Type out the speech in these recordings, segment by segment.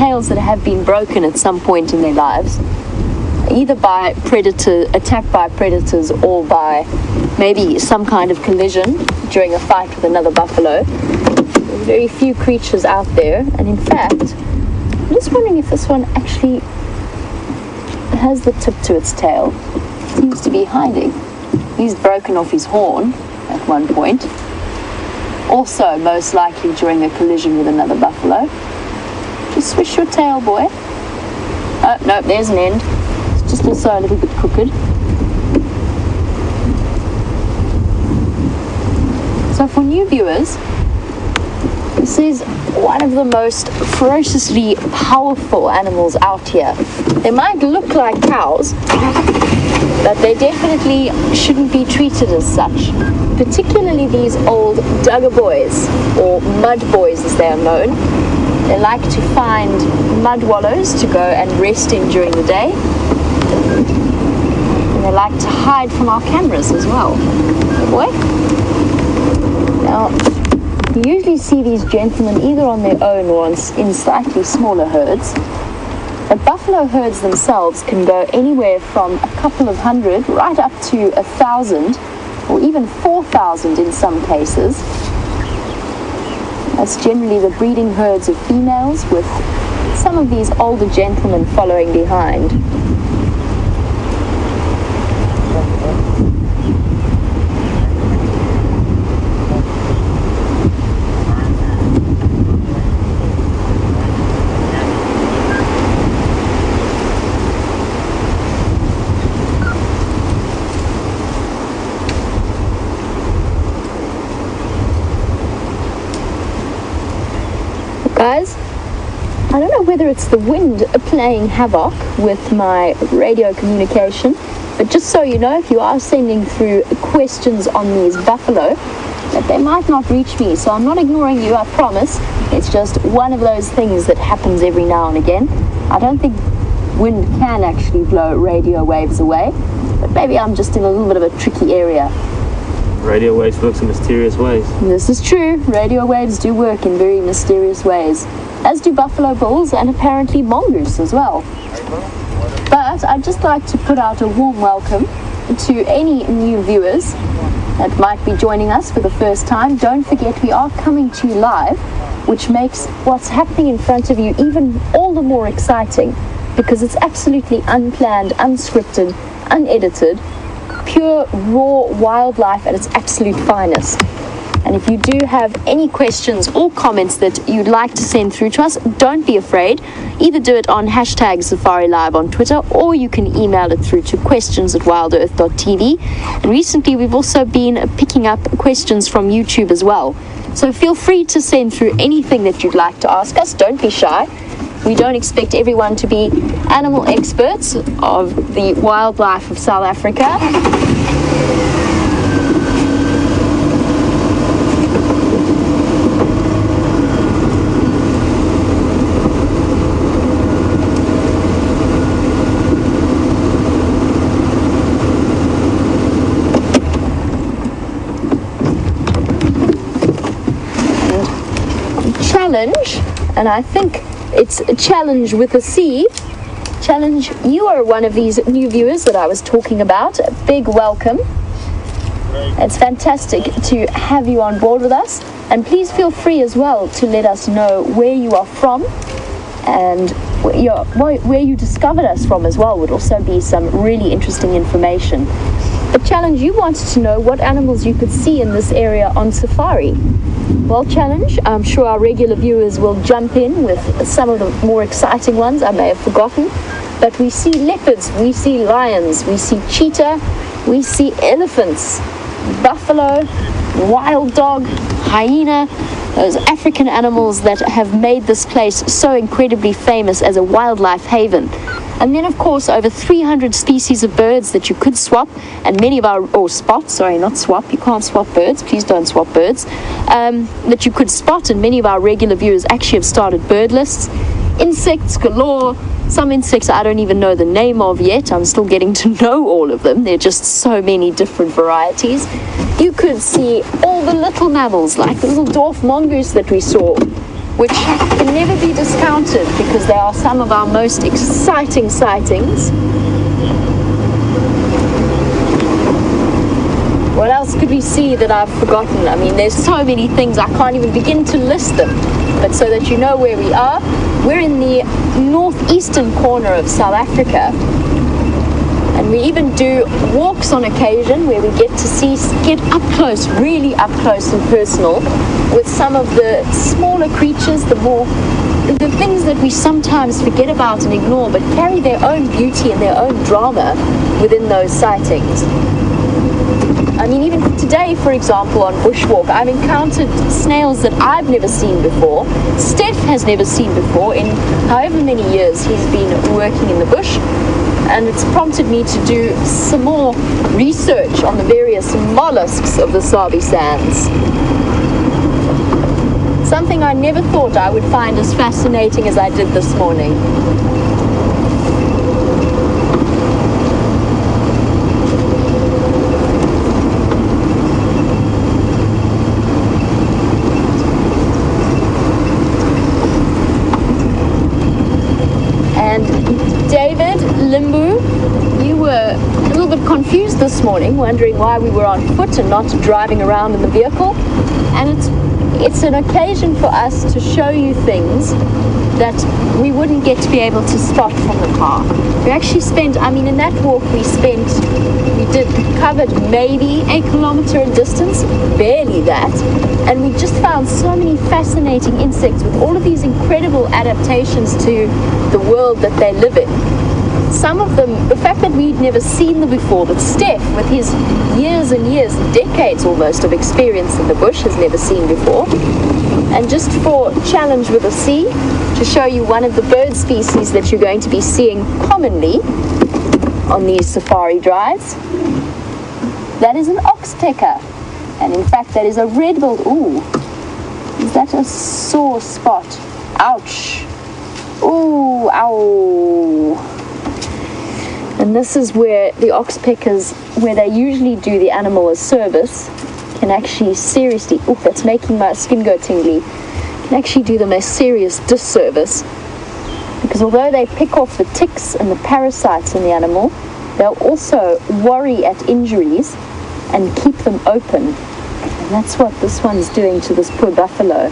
tails that have been broken at some point in their lives, either by attack by predators or by maybe some kind of collision during a fight with another buffalo. There's very few creatures out there, and in fact, I'm just wondering if this one actually has the tip to its tail. It seems to be hiding. He's broken off his horn at one point, also most likely during a collision with another buffalo. Just swish your tail, boy. Oh, no, there's an end. It's just also a little bit crooked. So for new viewers, this is one of the most ferociously powerful animals out here. They might look like cows, but they definitely shouldn't be treated as such. Particularly these old dugger boys, or mud boys as they are known. They like to find mud wallows to go and rest in during the day. And they like to hide from our cameras as well. Hey boy. Now, you usually see these gentlemen either on their own or in slightly smaller herds. But buffalo herds themselves can go anywhere from a couple of hundred right up to 1,000 or even 4,000 in some cases. That's generally the breeding herds of females, with some of these older gentlemen following behind. Guys, I don't know whether it's the wind playing havoc with my radio communication, but just so you know, if you are sending through questions on these buffalo, that they might not reach me. So I'm not ignoring you, I promise. It's just one of those things that happens every now and again. I don't think wind can actually blow radio waves away, but maybe I'm just in a little bit of a tricky area. Radio waves work in mysterious ways. This is true. Radio waves do work in very mysterious ways, as do buffalo bulls and apparently mongoose as well. But I'd just like to put out a warm welcome to any new viewers that might be joining us for the first time. Don't forget, we are coming to you live, which makes what's happening in front of you even all the more exciting, because it's absolutely unplanned, unscripted, unedited, pure raw wildlife at its absolute finest. And if you do have any questions or comments that you'd like to send through to us, don't be afraid. Either do it on hashtag Safari Live on Twitter, or you can email it through to questions@WildEarth.tv. And recently we've also been picking up questions from YouTube as well. So feel free to send through anything that you'd like to ask us. Don't be shy. We don't expect everyone to be animal experts of the wildlife of South Africa. Challenge, and I think it's a challenge with a C. Challenge, you are one of these new viewers that I was talking about. A big welcome. It's fantastic to have you on board with us, and please feel free as well to let us know where you are from, and where you discovered us from as well would also be some really interesting information. The challenge, you wanted to know what animals you could see in this area on safari. Well, challenge, I'm sure our regular viewers will jump in with some of the more exciting ones I may have forgotten, but we see leopards, we see lions, we see cheetah, we see elephants, buffalo, wild dog, hyena, those African animals that have made this place so incredibly famous as a wildlife haven. And then, of course, over 300 species of birds that you could swap, and many of our, or spot, sorry, not swap, you can't swap birds, please don't swap birds, that you could spot, and many of our regular viewers actually have started bird lists. Insects galore, some insects I don't even know the name of yet, I'm still getting to know all of them, there are just so many different varieties. You could see all the little mammals, like the little dwarf mongoose that we saw. which can never be discounted because they are some of our most exciting sightings. What else could we see that I've forgotten? I mean, there's so many things, I can't even begin to list them. But so that you know where we are, we're in the northeastern corner of South Africa. And we even do walks on occasion where we get up close, really up close and personal with some of the smaller creatures, the things that we sometimes forget about and ignore, but carry their own beauty and their own drama within those sightings. I mean, even today, for example, on bushwalk, I've encountered snails that I've never seen before. Steph has never seen before in however many years he's been working in the bush. And it's prompted me to do some more research on the various mollusks of the Sabi Sands. Something I never thought I would find as fascinating as I did this morning. Confused this morning, wondering why we were on foot and not driving around in the vehicle. And it's an occasion for us to show you things that we wouldn't get to be able to spot from the car. We actually spent, I mean, in that walk we covered maybe a kilometer in distance, barely that, and we just found so many fascinating insects with all of these incredible adaptations to the world that they live in. Some of them, the fact that we'd never seen them before, that Steph, with his years and years, decades almost of experience in the bush, has never seen before. And just for challenge with the sea, to show you one of the bird species that you're going to be seeing commonly on these safari drives. That is an oxpecker. And in fact, that is a red-billed, ooh, is that a sore spot? Ouch. Ooh, ow. And this is where the oxpeckers, where they usually do the animal a service, can actually seriously, oh, that's making my skin go tingly, can actually do them a serious disservice. Because although they pick off the ticks and the parasites in the animal, they'll also worry at injuries and keep them open. And that's what this one's doing to this poor buffalo.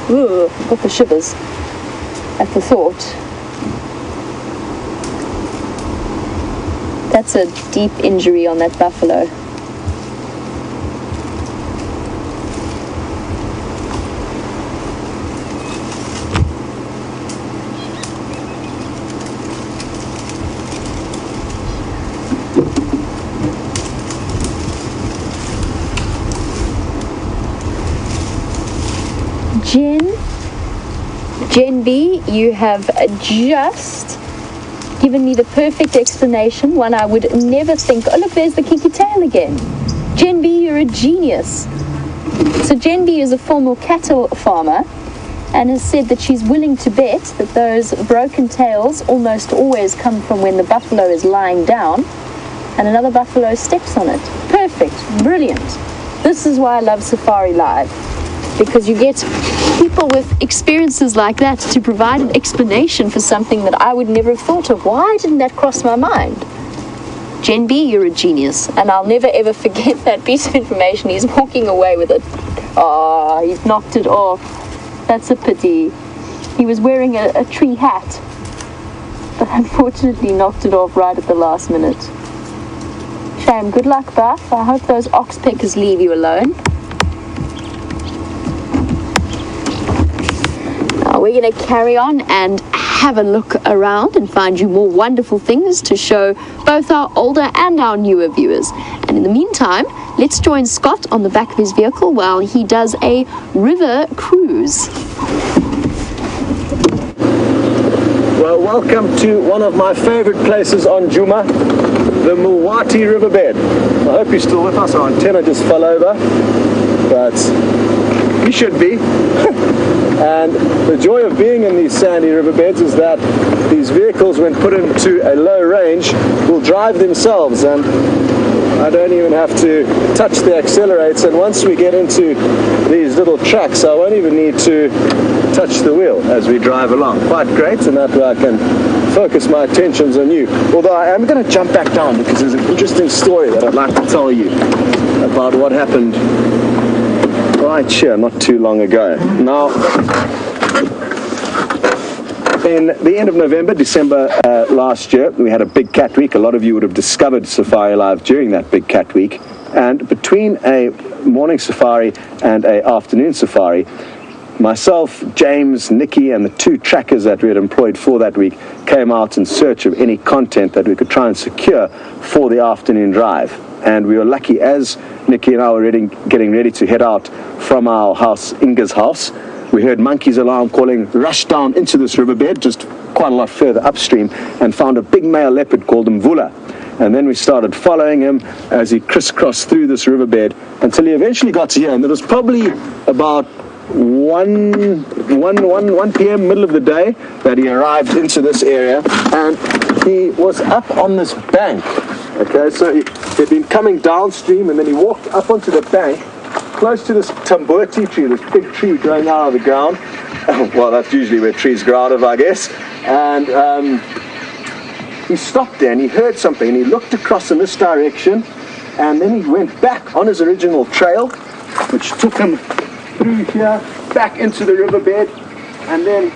Ooh, got the shivers at the thought. That's a deep injury on that buffalo. Gen B, you have just given me the perfect explanation, one I would never think. Oh look, there's the kinky tail again. Gen B, you're a genius. So Gen B is a former cattle farmer and has said that she's willing to bet that those broken tails almost always come from when the buffalo is lying down and another buffalo steps on it. Perfect, brilliant. This is why I love Safari Live, because you get people with experiences like that to provide an explanation for something that I would never have thought of. Why didn't that cross my mind? Gen B, you're a genius, and I'll never ever forget that piece of information. He's walking away with it. Oh, he's knocked it off. That's a pity. He was wearing a tree hat, but unfortunately knocked it off right at the last minute. Shame. Good luck, Buff. I hope those oxpeckers leave you alone. We're going to carry on and have a look around and find you more wonderful things to show both our older and our newer viewers. And in the meantime, let's join Scott on the back of his vehicle while he does a river cruise. Well, welcome to one of my favorite places on Djuma, the Mulwati riverbed. I hope you're still with us. Our antenna just fell over, but we should be. And the joy of being in these sandy riverbeds is that these vehicles, when put into a low range, will drive themselves, and I don't even have to touch the accelerator, and once we get into these little tracks, I won't even need to touch the wheel as we drive along. Quite great, and that way I can focus my attentions on you. Although I am going to jump back down because there's an interesting story that I'd like to tell you about what happened right here not too long ago. Now, in the end of November, December last year, we had a big cat week. A lot of you would have discovered Safari Live during that big cat week. And between a morning safari and a afternoon safari, myself, James, Nikki, and the 2 trackers that we had employed for that week came out in search of any content that we could try and secure for the afternoon drive. And we were lucky, as Nikki and I were getting ready to head out from our house, Inga's house, we heard Monkey's alarm calling, rushed down into this riverbed, just quite a lot further upstream, and found a big male leopard called Mvula. And then we started following him as he crisscrossed through this riverbed until he eventually got to here. And it was probably about 1 p.m., middle of the day, that he arrived into this area, and he was up on this bank. Okay, so he'd been coming downstream, and then he walked up onto the bank, close to this tamburti tree, this big tree growing out of the ground. Well, that's usually where trees grow out of, I guess. And he stopped there, and he heard something, and he looked across in this direction, and then he went back on his original trail, which took him through here, back into the riverbed, and then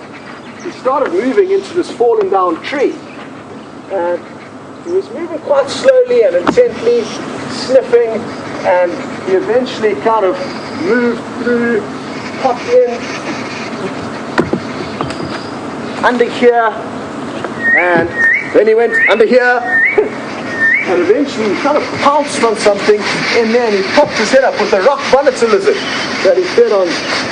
he started moving into this fallen down tree. And he was moving quite slowly and intently, sniffing, and he eventually kind of moved through, popped in under here, and then he went under here, and eventually he kind of pounced on something in there, and he popped his head up with a rock monitor lizard that he fed on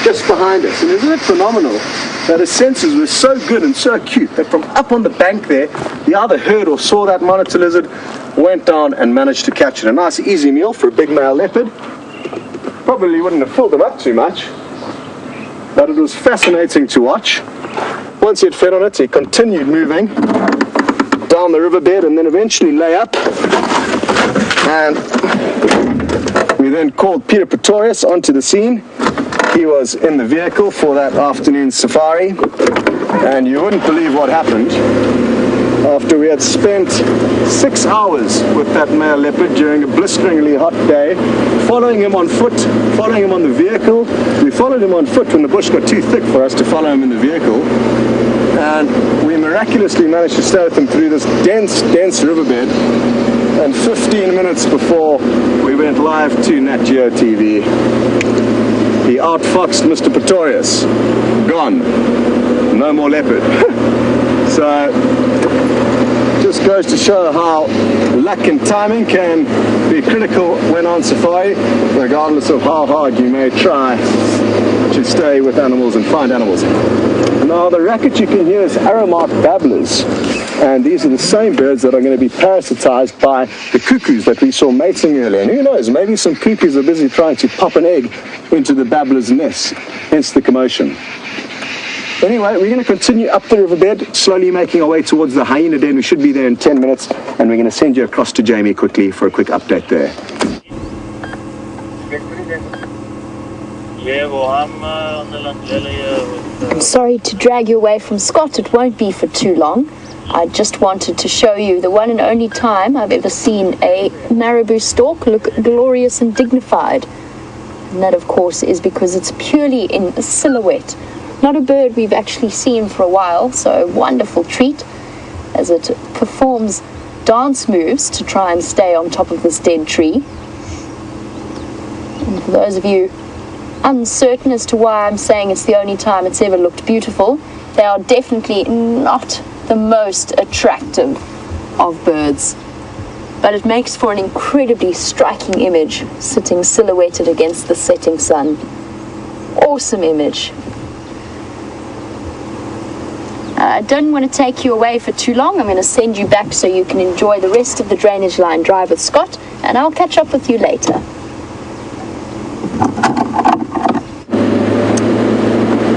just behind us. And isn't it phenomenal that his senses were so good and so acute that from up on the bank there, he either heard or saw that monitor lizard, went down and managed to catch it. A nice easy meal for a big male leopard. Probably wouldn't have filled him up too much, but it was fascinating to watch. Once he had fed on it, he continued moving down the riverbed and then eventually lay up. And we then called Peter Pretorius onto the scene. He was in the vehicle for that afternoon safari, and you wouldn't believe what happened. After we had spent 6 hours with that male leopard during a blisteringly hot day, following him on foot, following him on the vehicle. We followed him on foot when the bush got too thick for us to follow him in the vehicle. And we miraculously managed to stay with him through this dense riverbed. And 15 minutes before we went live to Nat.Geo TV, he outfoxed Mr. Pretorius. Gone. No more leopard. So, just goes to show how luck and timing can be critical when on safari, regardless of how hard you may try to stay with animals and find animals. Now, the racket you can hear is Aramark babblers, and these are the same birds that are going to be parasitized by the cuckoos that we saw mating earlier. And who knows, maybe some cuckoos are busy trying to pop an egg into the babbler's nest, hence the commotion. Anyway, we're going to continue up the riverbed, slowly making our way towards the hyena den. We should be there in 10 minutes, and we're going to send you across to Jamie quickly for a quick update there. I'm sorry to drag you away from Scott. It won't be for too long. I just wanted to show you the one and only time I've ever seen a marabou stork look glorious and dignified. And that, of course, is because it's purely in silhouette. Not a bird we've actually seen for a while, so a wonderful treat as it performs dance moves to try and stay on top of this dead tree. And for those of you uncertain as to why I'm saying it's the only time it's ever looked beautiful, they are definitely not the most attractive of birds. But it makes for an incredibly striking image, sitting silhouetted against the setting sun. Awesome image. I don't want to take you away for too long. I'm going to send you back so you can enjoy the rest of the drainage line drive with Scott, and I'll catch up with you later.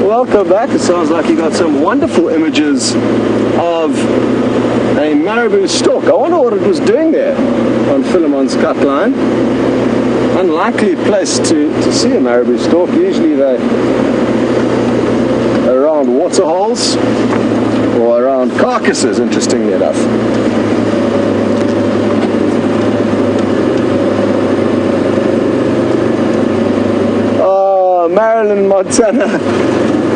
Welcome back. It sounds like you got some wonderful images of a marabou stork. I wonder what it was doing there on Philemon's cut line. Unlikely place to see a marabou stork. Usually they're around water holes or around carcasses, interestingly enough. Oh, Marilyn, Montana.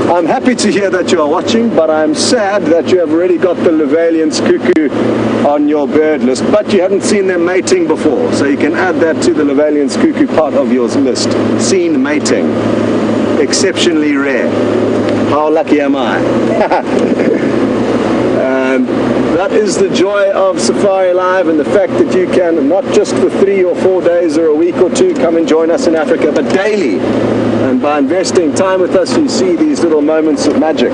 I'm happy to hear that you are watching, but I'm sad that you have already got the Levallian's cuckoo on your bird list, but you haven't seen them mating before, so you can add that to the Levallian's cuckoo part of your list. Seen mating. Exceptionally rare. How lucky am I? And that is the joy of Safari Live, and the fact that you can, not just for 3 or 4 days or a week or two, come and join us in Africa, but daily. And by investing time with us, you see these little moments of magic.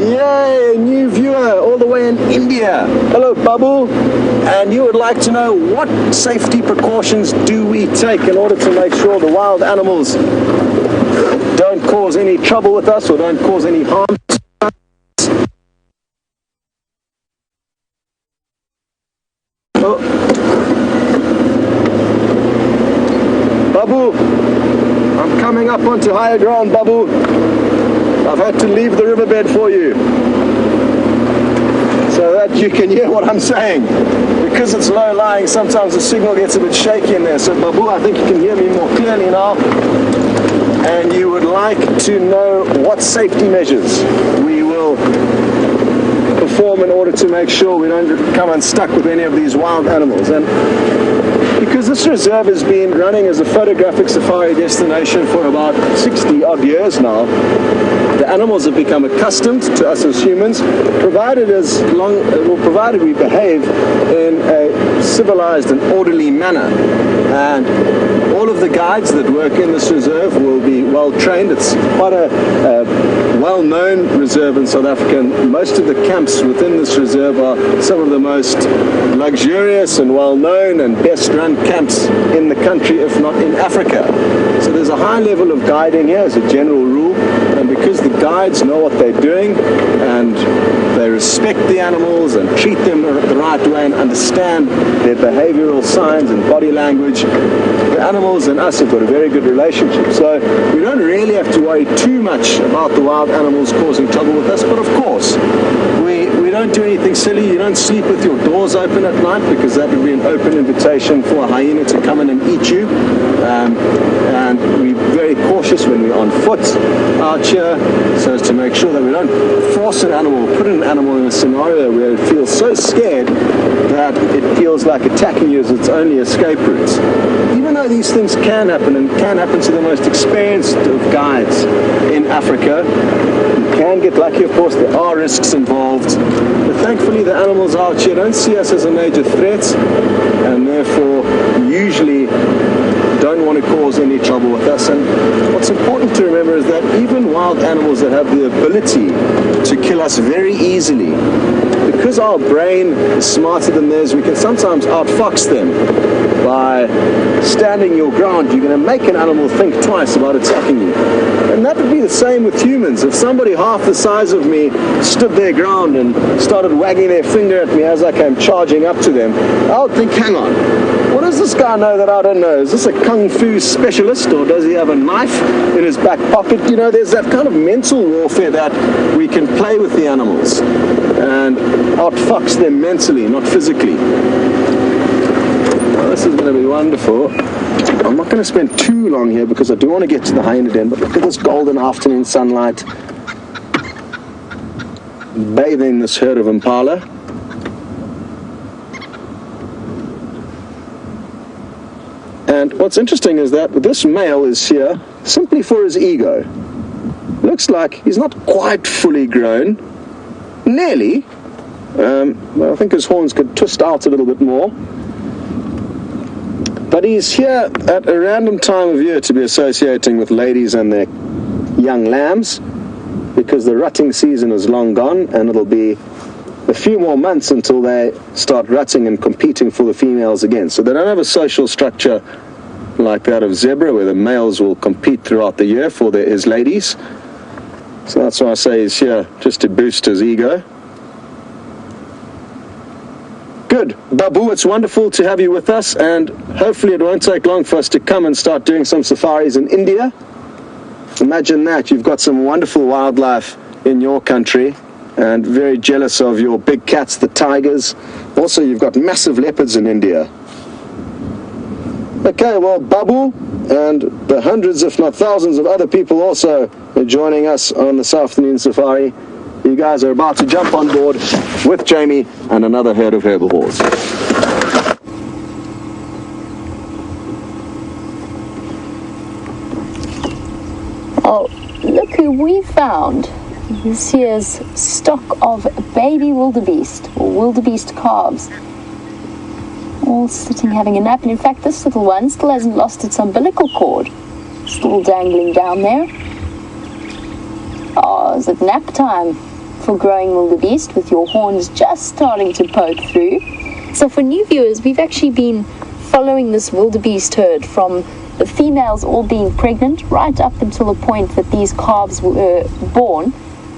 Yay, new viewer all the way in India. Hello, Babu. And you would like to know what safety precautions do we take in order to make sure the wild animals don't cause any trouble with us or don't cause any harm to us. Oh. Babu, I'm coming up onto higher ground, Babu. I've had to leave the riverbed for you, so that you can hear what I'm saying. Because it's low-lying, sometimes the signal gets a bit shaky in there. So Babu, I think you can hear me more clearly now. And you would like to know what safety measures we will perform in order to make sure we don't come unstuck with any of these wild animals. And because this reserve has been running as a photographic safari destination for about 60 odd years now, the animals have become accustomed to us as humans, provided we behave in a civilized and orderly manner. And all of the guides that work in this reserve will be well trained. It's quite a well-known reserve in South Africa, and most of the camps within this reserve are some of the most luxurious and well-known and best-run camps in the country, if not in Africa. So there's a high level of guiding here as a general rule, and because the guides know what they're doing and they respect the animals and treat them the right way and understand their behavioral signs and body language, the animals and us have got a very good relationship. So we don't really have to worry too much about the wild animals causing trouble with us, but of course, we don't do anything silly. You don't sleep with your doors open at night, because that would be an open invitation for a hyena to come in and eat you. And we're very cautious when we're on foot out here, so as to make sure that we don't force an animal, put an animal in a scenario where it feels so scared that it feels like attacking you as its only escape route. Even though these things can happen, and can happen to the most experienced of guides in Africa, you can get lucky, of course. There are risks involved, but thankfully the animals out here don't see us as a major threat, and therefore usually don't want to cause any trouble with us. And what's important to remember is that even wild animals that have the ability to kill us very easily, because our brain is smarter than theirs, we can sometimes outfox them. By standing your ground, you're going to make an animal think twice about attacking you. And that would be the same with humans. If somebody half the size of me stood their ground and started wagging their finger at me as I came charging up to them, I would think, hang on, what does this guy know that I don't know? Is this a kung fu specialist, or does he have a knife in his back pocket? You know, there's that kind of mental warfare that we can play with the animals and outfox them mentally, not physically. Now, this is going to be wonderful. I'm not going to spend too long here because I do want to get to the hyena den, but look at this golden afternoon sunlight bathing this herd of impala. And what's interesting is that this male is here simply for his ego. Looks like he's not quite fully grown. Nearly. Well, I think his horns could twist out a little bit more. But he's here at a random time of year to be associating with ladies and their young lambs, because the rutting season is long gone, and it'll be a few more months until they start rutting and competing for the females again. So they don't have a social structure like that of zebra, where the males will compete throughout the year for his ladies. So that's why I say he's here, just to boost his ego. Good. Babu, it's wonderful to have you with us, and hopefully it won't take long for us to come and start doing some safaris in India. Imagine that. You've got some wonderful wildlife in your country, and very jealous of your big cats, the tigers. Also, you've got massive leopards in India. Okay, well, Babu and the hundreds, if not thousands, of other people also are joining us on this afternoon safari. You guys are about to jump on board with Jamie and another herd of herbivores. Oh, look who we found. This here's stock of baby wildebeest, or wildebeest calves. All sitting having a nap, and in fact this little one still hasn't lost its umbilical cord. Still dangling down there. Oh, is it nap time for growing wildebeest, with your horns just starting to poke through? So for new viewers, we've actually been following this wildebeest herd from the females all being pregnant right up until the point that these calves were born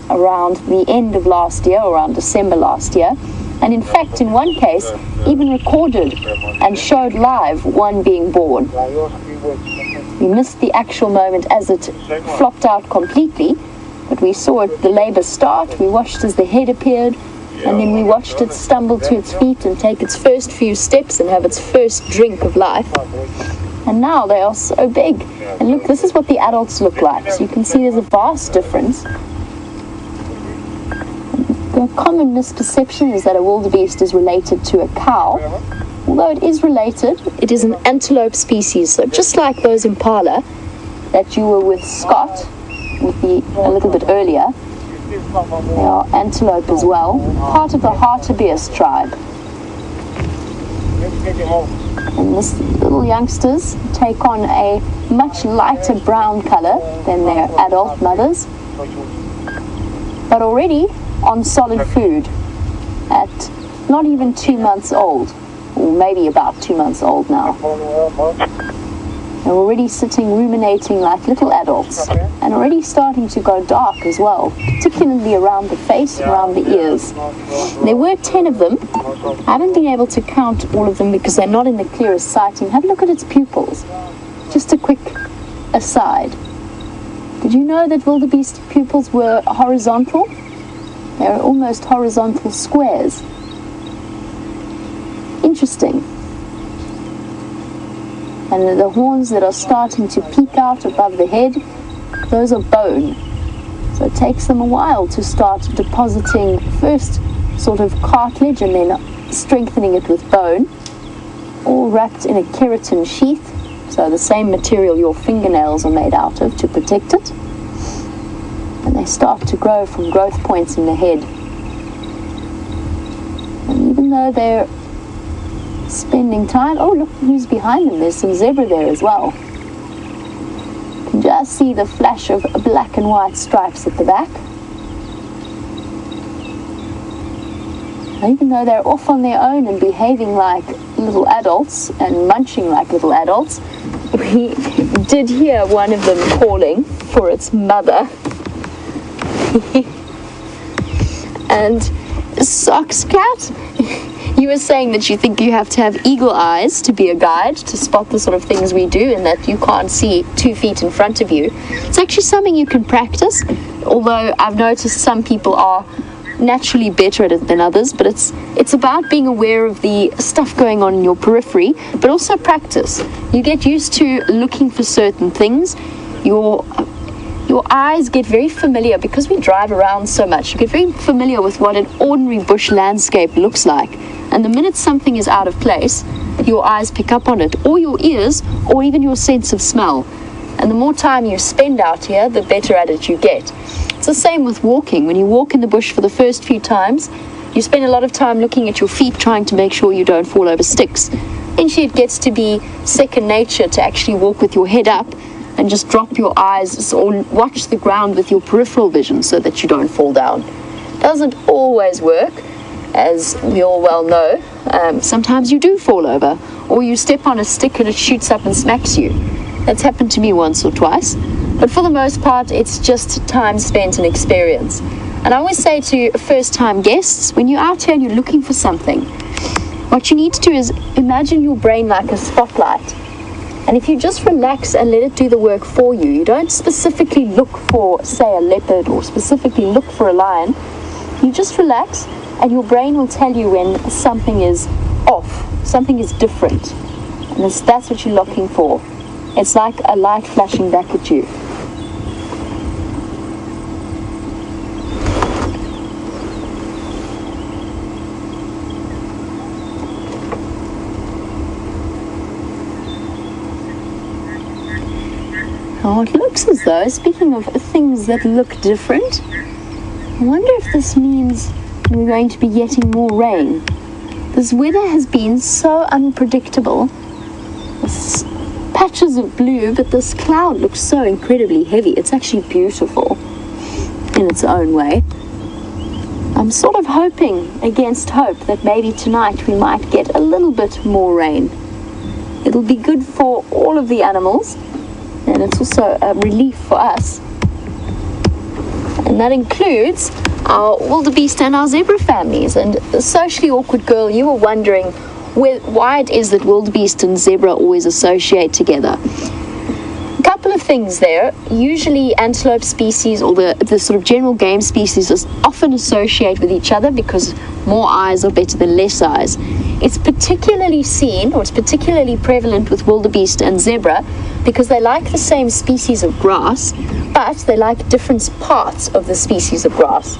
around the end of last year, around December last year. And in fact, in one case, even recorded and showed live one being born. We missed the actual moment as it flopped out completely, but we saw it, the labor start. We watched as the head appeared, and then we watched it stumble to its feet and take its first few steps and have its first drink of life. And now they are so big. And look, this is what the adults look like. So you can see there's a vast difference. The common misperception is that a wildebeest is related to a cow. Although it is related, it is an antelope species. So just like those impala that you were with Scott, a little bit earlier, they are antelope as well, part of the hartebeest tribe. And these little youngsters take on a much lighter brown color than their adult mothers, but already on solid food at not even 2 months old, or maybe about 2 months old now. They're already sitting ruminating like little adults, and already starting to go dark as well, particularly around the face and around the ears. There were 10 of them. I haven't been able to count all of them because they're not in the clearest sighting. Have a look at its pupils. Just a quick aside. Did you know that wildebeest pupils were horizontal? They're almost horizontal squares. Interesting. And the horns that are starting to peek out above the head, those are bone. So it takes them a while to start depositing first sort of cartilage and then strengthening it with bone, all wrapped in a keratin sheath, so the same material your fingernails are made out of to protect it. And they start to grow from growth points in the head. And even though they're spending time, oh look who's behind them, there's some zebra there as well. You can just see the flash of black and white stripes at the back. And even though they're off on their own and behaving like little adults and munching like little adults, we did hear one of them calling for its mother. And Socks Cat, you were saying that you think you have to have eagle eyes to be a guide, to spot the sort of things we do, and that you can't see 2 feet in front of you. It's actually something you can practice, although I've noticed some people are naturally better at it than others, but it's about being aware of the stuff going on in your periphery, but also practice. You get used to looking for certain things. Your eyes get very familiar, because we drive around so much, you get very familiar with what an ordinary bush landscape looks like. And the minute something is out of place, your eyes pick up on it, or your ears, or even your sense of smell. And the more time you spend out here, the better at it you get. It's the same with walking. When you walk in the bush for the first few times, you spend a lot of time looking at your feet, trying to make sure you don't fall over sticks. Then eventually it gets to be second nature to actually walk with your head up and just drop your eyes or watch the ground with your peripheral vision so that you don't fall down. Doesn't always work, as we all well know. Sometimes you do fall over, or you step on a stick and it shoots up and smacks you. That's happened to me once or twice, but for the most part it's just time spent and experience. And I always say to first-time guests, when you're out here and you're looking for something, what you need to do is imagine your brain like a spotlight. And if you just relax and let it do the work for you, you don't specifically look for, say, a leopard or specifically look for a lion. You just relax and your brain will tell you when something is off, something is different. And that's what you're looking for. It's like a light flashing back at you. Oh, it looks as though, speaking of things that look different, I wonder if this means we're going to be getting more rain. This weather has been so unpredictable. There's patches of blue, but this cloud looks so incredibly heavy. It's actually beautiful in its own way. I'm sort of hoping against hope that maybe tonight we might get a little bit more rain. It'll be good for all of the animals, and it's also a relief for us. And that includes our wildebeest and our zebra families. And the socially awkward girl, you were wondering why it is that wildebeest and zebra always associate together. A couple of things there. Usually antelope species or the sort of general game species is often associate with each other because more eyes are better than less eyes. It's particularly seen, or it's particularly prevalent with wildebeest and zebra because they like the same species of grass, but they like different parts of the species of grass.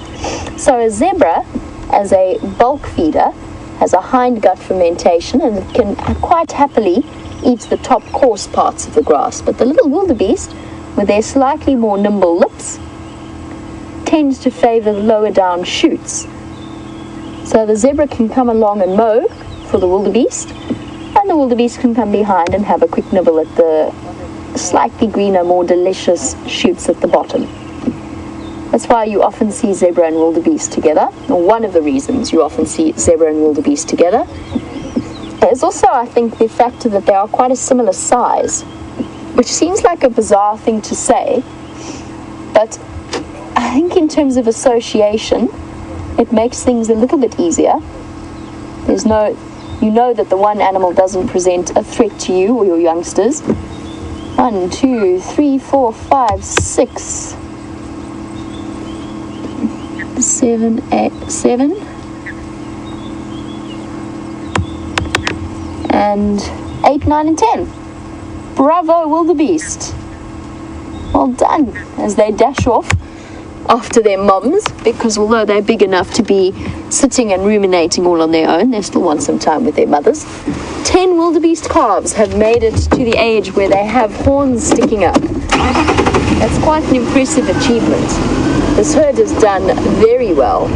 So a zebra, as a bulk feeder, has a hindgut fermentation and it can quite happily eat the top coarse parts of the grass. But the little wildebeest, with their slightly more nimble lips, tends to favor the lower down shoots. So the zebra can come along and mow for the wildebeest, and the wildebeest can come behind and have a quick nibble at the slightly greener, more delicious shoots at the bottom. That's why you often see zebra and wildebeest together, or one of the reasons you often see zebra and wildebeest together. There's also, I think, the factor that they are quite a similar size, which seems like a bizarre thing to say, but I think in terms of association, it makes things a little bit easier. You know that the one animal doesn't present a threat to you or your youngsters. 1, 2, 3, 4, 5, 6, 7, 8, 7, and 8, 9, and 10. Bravo, wildebeest. Well done, as they dash off after their mums, because although they're big enough to be sitting and ruminating all on their own, they still want some time with their mothers. 10 wildebeest calves have made it to the age where they have horns sticking up. That's quite an impressive achievement. This herd has done very well.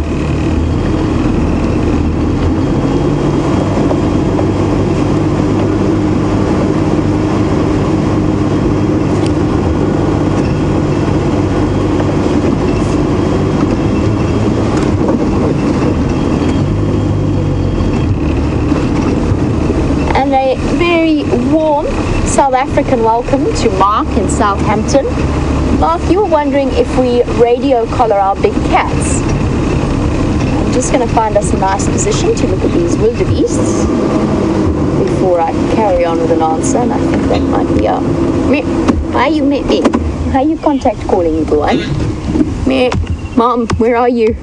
A very warm South African welcome to Mark in Southampton. Mark, you were wondering if we radio collar our big cats. I'm just going to find us a nice position to look at these wildebeests before I carry on with an answer, and I think that might be our... Why are you me? Why are you contact calling, you boy? Mom, where are you?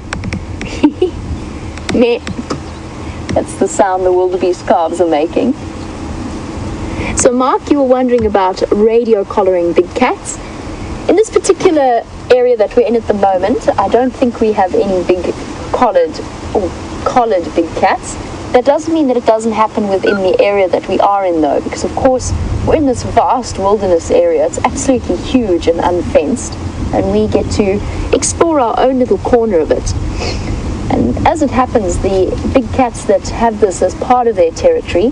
That's the sound the wildebeest calves are making. So Mark, you were wondering about radio collaring big cats. In this particular area that we're in at the moment, I don't think we have any big collared big cats. That doesn't mean that it doesn't happen within the area that we are in though, because of course we're in this vast wilderness area. It's absolutely huge and unfenced, and we get to explore our own little corner of it. And as it happens, the big cats that have this as part of their territory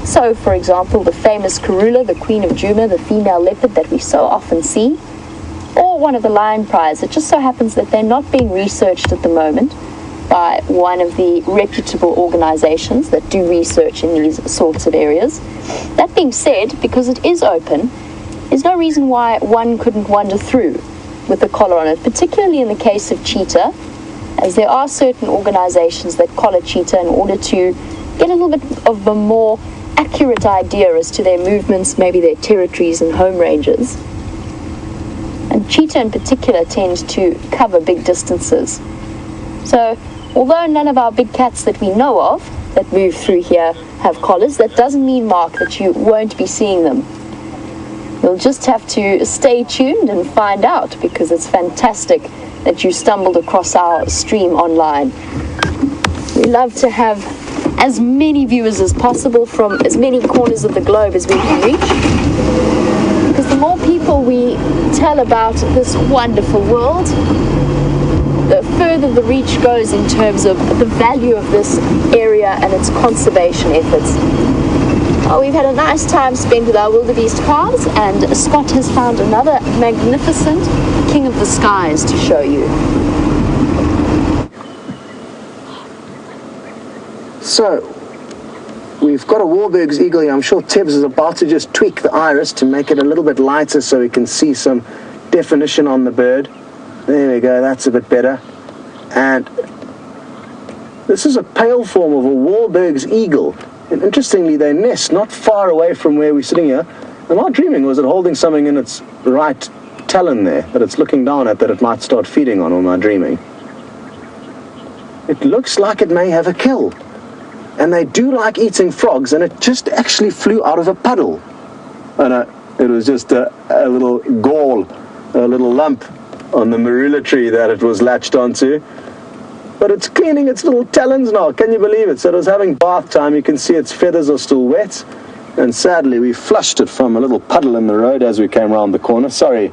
So, for example, the famous Karula, the queen of Djuma, the female leopard that we so often see, or one of the lion prize. It just so happens that they're not being researched at the moment by one of the reputable organizations that do research in these sorts of areas. That being said, because it is open, there's no reason why one couldn't wander through with the collar on it, particularly in the case of cheetah, as there are certain organizations that collar cheetah in order to get a little bit of a more accurate idea as to their movements, maybe their territories and home ranges. And cheetah in particular tend to cover big distances. So, although none of our big cats that we know of that move through here have collars, that doesn't mean, Mark, that you won't be seeing them. You'll just have to stay tuned and find out, because it's fantastic that you stumbled across our stream online. We love to have as many viewers as possible from as many corners of the globe as we can reach, because the more people we tell about this wonderful world, the further the reach goes in terms of the value of this area and its conservation efforts. Oh, we've had a nice time spent with our wildebeest calves, and Scott has found another magnificent king of the skies to show you. So, we've got a Wahlberg's eagle here. I'm sure Tibbs is about to just tweak the iris to make it a little bit lighter so we can see some definition on the bird. There we go, that's a bit better. And this is a pale form of a Wahlberg's eagle. And interestingly, they nest not far away from where we're sitting here. Am I dreaming, or is it holding something in its right talon there that it's looking down at that it might start feeding on, or am I dreaming? It looks like it may have a kill. And they do like eating frogs, and it just actually flew out of a puddle. Oh no, it was just a little gall, a little lump on the marula tree that it was latched onto. But it's cleaning its little talons now, can you believe it? So it was having bath time. You can see its feathers are still wet. And sadly, we flushed it from a little puddle in the road as we came around the corner. Sorry,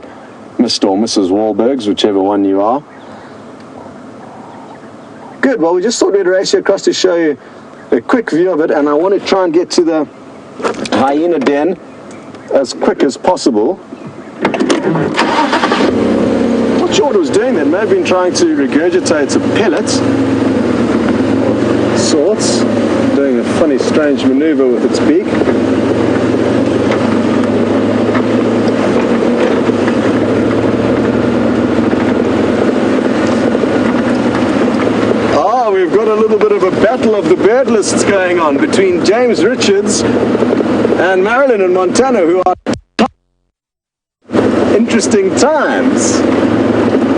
Mr. or Mrs. Wahlbergs, whichever one you are. Good, well, we just thought we'd race you across to show you a quick view of it. And I want to try and get to the hyena den as quick as possible. Not sure what it was doing then. May have been trying to regurgitate a pellet sorts, doing a funny strange maneuver with its beak. We've got a little bit of a battle of the bird lists going on between James Richards and Marilyn in Montana, who are interesting times.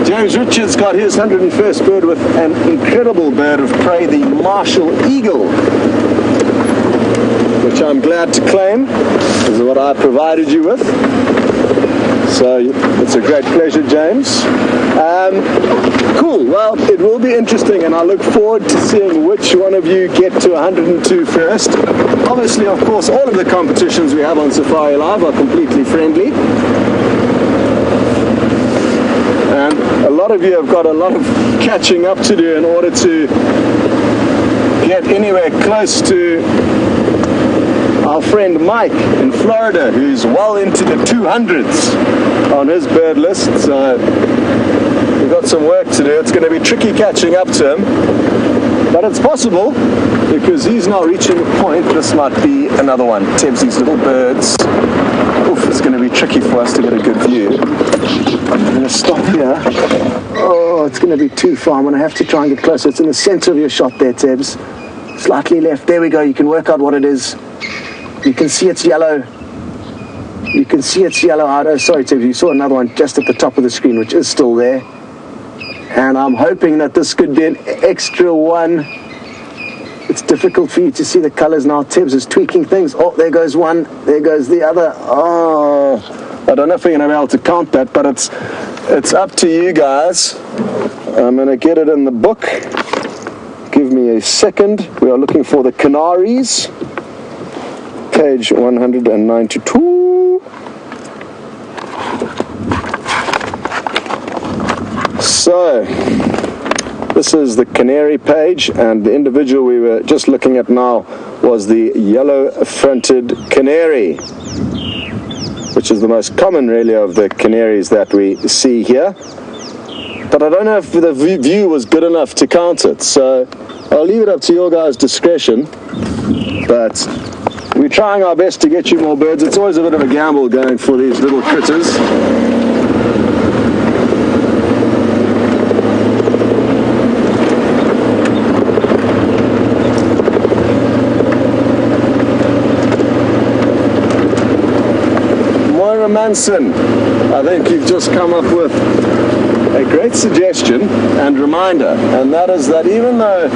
James Richards got his 101st bird with an incredible bird of prey, the Marshall Eagle, which I'm glad to claim is what I provided you with. So it's a great pleasure, James. Cool, well, it will be interesting, and I look forward to seeing which one of you get to 102 first. Obviously, of course, all of the competitions we have on Safari Live are completely friendly. And a lot of you have got a lot of catching up to do in order to get anywhere close to our friend Mike in Florida, who's well into the 200s on his bird list. So we've got some work to do. It's going to be tricky catching up to him, but it's possible because he's now reaching a point. This might be another one. Tebsy's little birds. Oof, it's going to be tricky for us to get a good view. I'm going to stop here. Oh, it's going to be too far. I'm going to have to try and get closer. It's in the center of your shot there, Tebs. Slightly left. There we go. You can work out what it is. You can see it's yellow. You can see it's yellow out. Oh, sorry, Tibbs, you saw another one just at the top of the screen, which is still there. And I'm hoping that this could be an extra one. It's difficult for you to see the colors now. Tibbs is tweaking things. Oh, there goes one. There goes the other. Oh, I don't know if we're going to be able to count that, but it's up to you guys. I'm going to get it in the book. Give me a second. We are looking for the Canaries. Page 192. So, This is the canary page, and the individual we were just looking at now was the yellow-fronted canary, which is the most common really of the canaries that we see here. But I don't know if the view was good enough to count it, so I'll leave it up to your guys' discretion. But we're trying our best to get you more birds. It's always a bit of a gamble going for these little critters. Moira Manson, I think you've just come up with a great suggestion and reminder, and that is that even though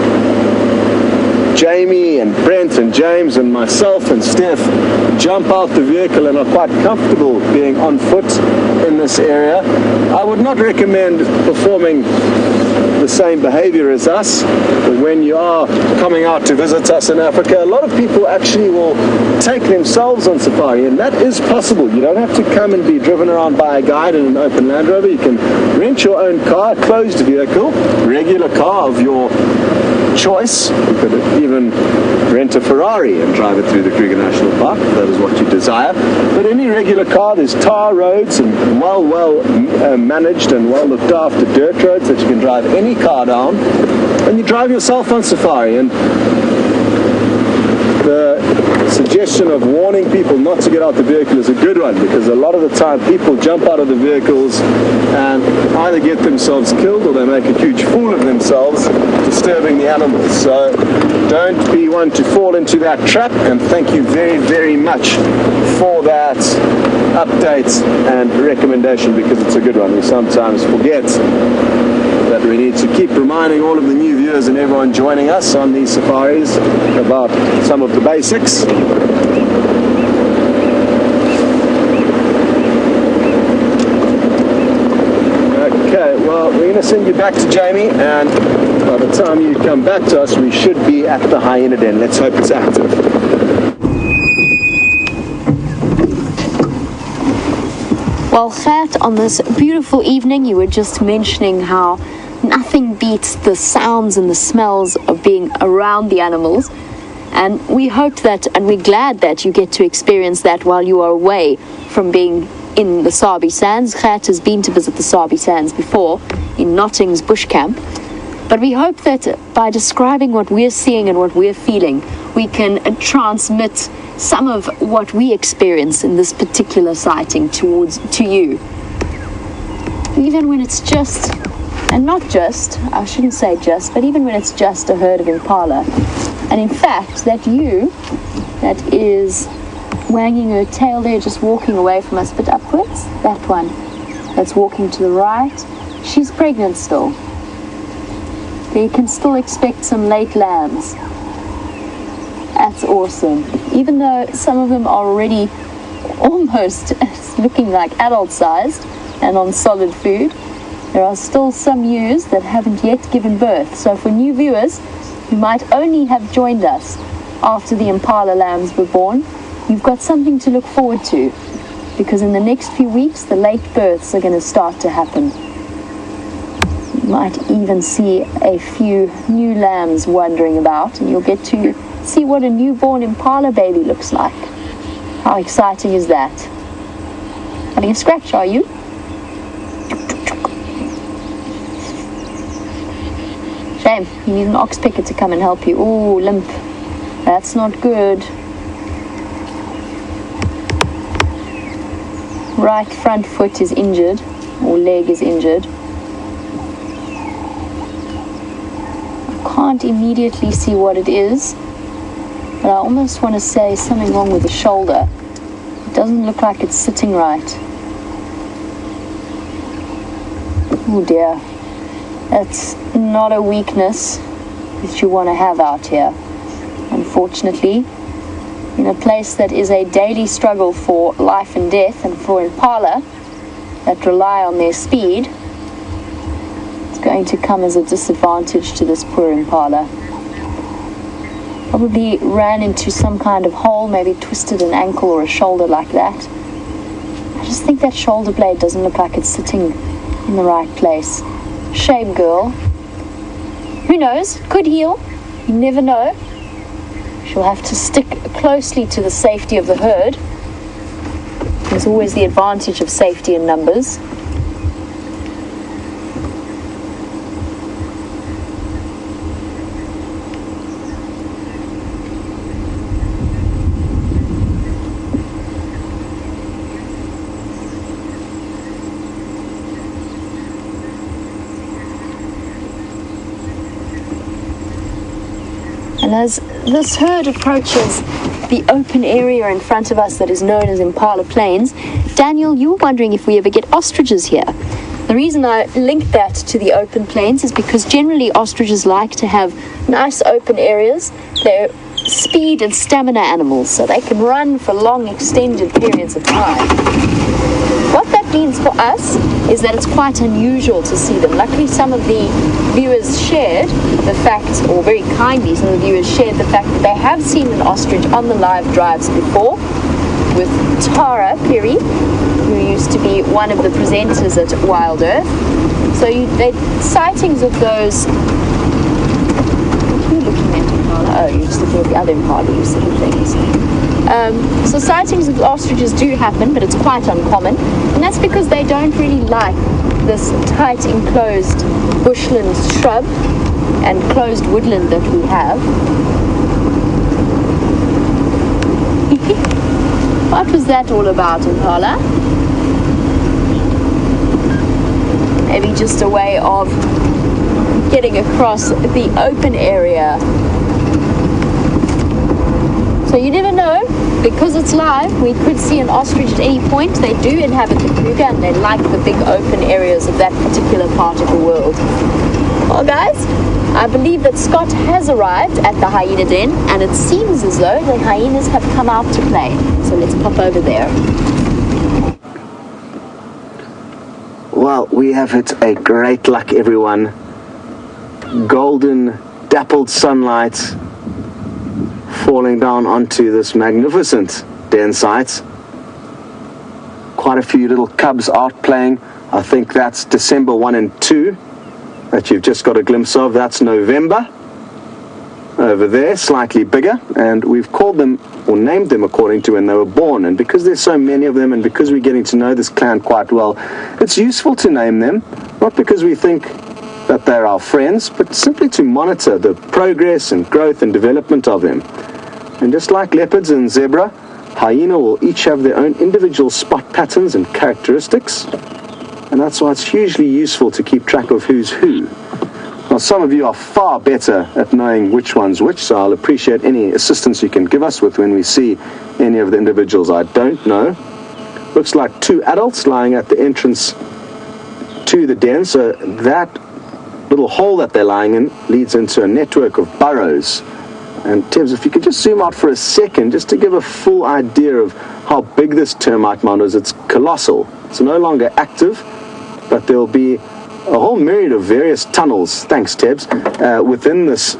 Jamie and Brent and James and myself and Steph jump out the vehicle and are quite comfortable being on foot in this area, I would not recommend performing the same behavior as us when you are coming out to visit us in Africa. A lot of people actually will take themselves on safari, and that is possible. You don't have to come and be driven around by a guide in an open Land Rover. You can rent your own car, closed vehicle, regular car of your choice. You could even rent a Ferrari and drive it through the Kruger National Park if that is what you desire. But any regular car, there's tar roads and well managed and well looked after dirt roads that you can drive any car down, and you drive yourself on safari. And the suggestion of warning people not to get out the vehicle is a good one, because a lot of the time people jump out of the vehicles and either get themselves killed or they make a huge fool of themselves disturbing the animals. So don't be one to fall into that trap, and thank you very, very much for that update and recommendation, because it's a good one. We sometimes forget that we need to keep reminding all of the new viewers and everyone joining us on these safaris about some of the basics. Okay, well, we're going to send you back to Jamie, and by the time you come back to us, we should be at the hyena den. Let's hope it's active. Well, Gert, on this beautiful evening, you were just mentioning how nothing beats the sounds and the smells of being around the animals. And we hope that, and we're glad that you get to experience that while you are away from being in the Sabi Sands. Gert has been to visit the Sabi Sands before in Notting's bush camp. But we hope that by describing what we're seeing and what we're feeling, we can transmit some of what we experience in this particular sighting to you. Even when it's just, and not just, I shouldn't say just, but even when it's just a herd of impala. And in fact, that is wagging her tail there, just walking away from us, but upwards, that one that's walking to the right, she's pregnant still. You can still expect some late lambs. That's awesome. Even though some of them are already almost looking like adult-sized and on solid food, there are still some ewes that haven't yet given birth. So for new viewers who might only have joined us after the impala lambs were born, you've got something to look forward to, because in the next few weeks the late births are going to start to happen. You might even see a few new lambs wandering about, and you'll get to see what a newborn impala baby looks like. How exciting is that? Having a scratch, are you? Shame, you need an ox picker to come and help you. Ooh, limp. That's not good. Right front foot is injured, or leg is injured. I can't immediately see what it is, but I almost want to say something wrong with the shoulder. It doesn't look like it's sitting right. Oh dear. That's not a weakness that you want to have out here. Unfortunately, in a place that is a daily struggle for life and death, and for impala that rely on their speed, it's going to come as a disadvantage to this poor impala. Probably ran into some kind of hole, maybe twisted an ankle or a shoulder like that. I just think that shoulder blade doesn't look like it's sitting in the right place. Shame, girl. who knows, could heal. You never know. She'll have to stick closely to the safety of the herd. There's always the advantage of safety in numbers. And as this herd approaches the open area in front of us that is known as Impala Plains, Daniel, you were wondering if we ever get ostriches here. The reason I linked that to the open plains is because generally ostriches like to have nice open areas. They're speed and stamina animals, so they can run for long extended periods of time. What that means for us is that it's quite unusual to see them. Luckily, some of the viewers shared the fact, or very kindly, some of the viewers shared the fact that they have seen an ostrich on the live drives before with Tara Perry, who used to be one of the presenters at Wild Earth. So sightings of those. What are you looking at, Impala? Oh, you're just looking at the other Impala, you see things. So sightings of ostriches do happen, but it's quite uncommon, and that's because they don't really like this tight enclosed bushland shrub and closed woodland that we have. What was that all about, Impala? Maybe just a way of getting across the open area. So you never know, because it's live, we could see an ostrich at any point. They do inhabit the Kruger and they like the big open areas of that particular part of the world. Well guys, I believe that Scott has arrived at the hyena den, and it seems as though the hyenas have come out to play. So let's pop over there. Well, we have hit a great luck, everyone. Golden, dappled sunlight falling down onto this magnificent den site. Quite a few little cubs out playing. I think that's December 1 and 2 that you've just got a glimpse of. That's November over there, slightly bigger, and we've called them or named them according to when they were born. And because there's so many of them and because we're getting to know this clan quite well, it's useful to name them, not because we think that they're our friends, but simply to monitor the progress and growth and development of them. And just like leopards and zebra, hyena will each have their own individual spot patterns and characteristics, and that's why it's hugely useful to keep track of who's who. Now, some of you are far better at knowing which one's which, so I'll appreciate any assistance you can give us with when we see any of the individuals I don't know. Looks like 2 adults lying at the entrance to the den, so that little hole that they're lying in leads into a network of burrows. And Tibbs, if you could just zoom out for a second, just to give a full idea of how big this termite mound is. It's colossal. It's no longer active, but there'll be a whole myriad of various tunnels, thanks Tibbs, within this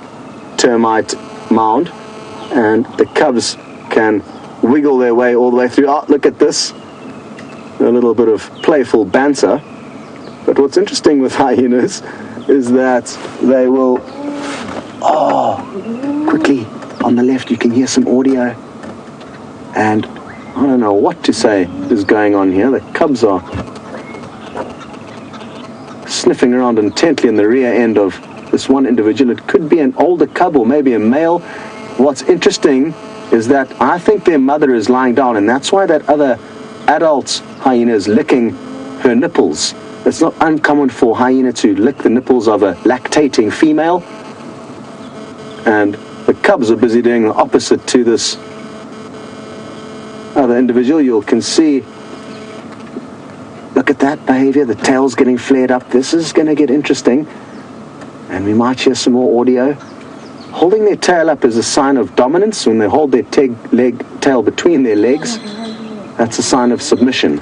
termite mound, and the cubs can wiggle their way all the way through. Oh, look at this. A little bit of playful banter. But what's interesting with hyenas is that they will, quickly on the left you can hear some audio, and I don't know what to say is going on here. The cubs are sniffing around intently in the rear end of this one individual. It could be an older cub or maybe a male. What's interesting is that I think their mother is lying down, and that's why that other adult hyena is licking her nipples. It's not uncommon for hyena to lick the nipples of a lactating female, and the cubs are busy doing the opposite to this other individual. You can see, look at that behavior, the tail's getting flared up. This is going to get interesting, and we might hear some more audio. Holding their tail up is a sign of dominance. When they hold their tail between their legs, that's a sign of submission.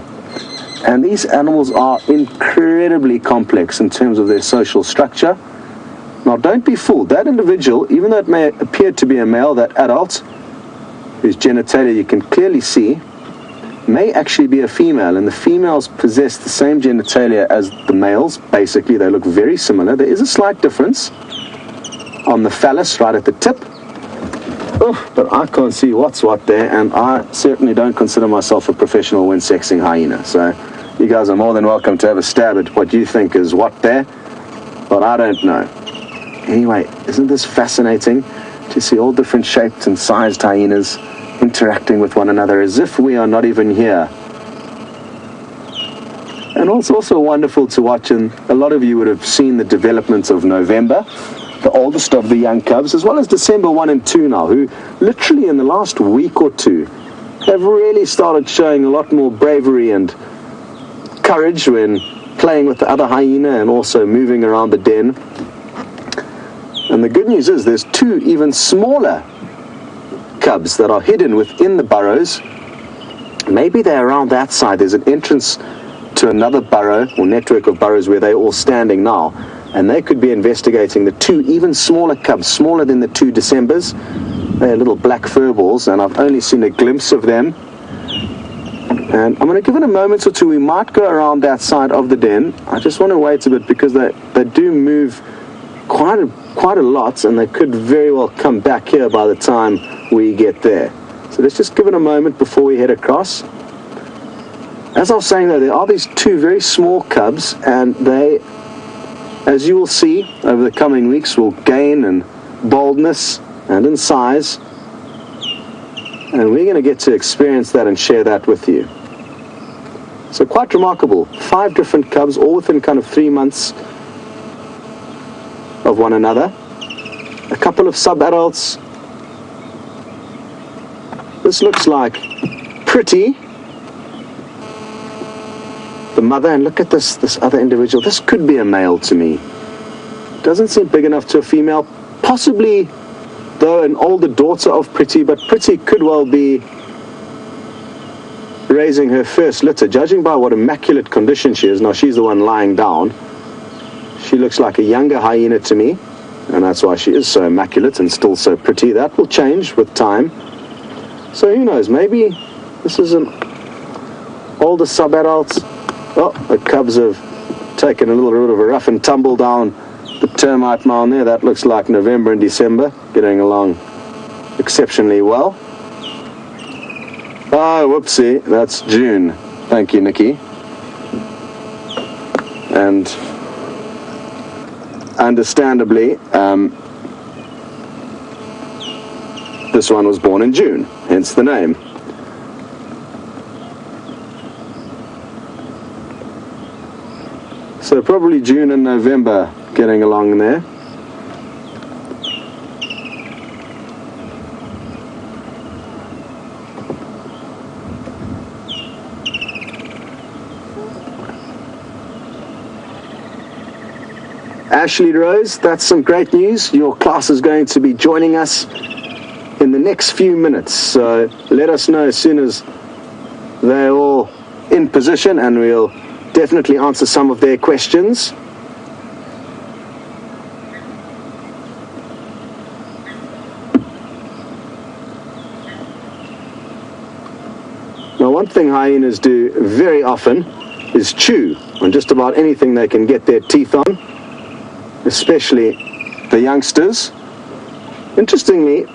And these animals are incredibly complex in terms of their social structure. Now, don't be fooled. That individual, even though it may appear to be a male, that adult, whose genitalia you can clearly see, may actually be a female, and the females possess the same genitalia as the males. Basically, they look very similar. There is a slight difference, on the phallus right at the tip. Oh, but I can't see what's what there, and I certainly don't consider myself a professional when sexing hyena. So you guys are more than welcome to have a stab at what you think is what there, but I don't know. Anyway, isn't this fascinating to see all different shaped and sized hyenas interacting with one another as if we are not even here? And it's also wonderful to watch, and a lot of you would have seen the development of November, the oldest of the young cubs, as well as December 1 and 2 now, who literally in the last week or two have really started showing a lot more bravery and courage when playing with the other hyena and also moving around the den. And the good news is there's 2 even smaller cubs that are hidden within the burrows. Maybe they're around that side. There's an entrance to another burrow or network of burrows where they're all standing now. And they could be investigating the 2 even smaller cubs, smaller than the 2 Decembers. They're little black furballs, and I've only seen a glimpse of them. And I'm going to give it a moment or two. We might go around that side of the den. I just want to wait a bit because they do move quite a lot, and they could very well come back here by the time we get there. So let's just give it a moment before we head across. As I was saying though, there are these 2 very small cubs, and they, as you will see over the coming weeks, will gain in boldness and in size, and we're going to get to experience that and share that with you. So quite remarkable. 5 different cubs, all within kind of 3 months of one another. A couple of sub-adults. This looks like Pretty, the mother, and look at this other individual. This could be a male to me. Doesn't seem big enough to a female. Possibly, though, an older daughter of Pretty, but Pretty could well be raising her first litter, judging by what immaculate condition she is. Now, she's the one lying down. She looks like a younger hyena to me, and that's why she is so immaculate and still so pretty. That will change with time. So who knows, maybe this is an older sub-adult. Oh, the cubs have taken a little bit of a rough and tumble down the termite mound there. That looks like November and December, getting along exceptionally well. Oh, whoopsie, that's June. Thank you, Nikki. And understandably, this one was born in June, hence the name. So probably June and November getting along there. Ashley Rose, that's some great news. Your class is going to be joining us in the next few minutes. So let us know as soon as they're all in position, and we'll definitely answer some of their questions. Now, one thing hyenas do very often is chew on just about anything they can get their teeth on, especially the youngsters. Interestingly,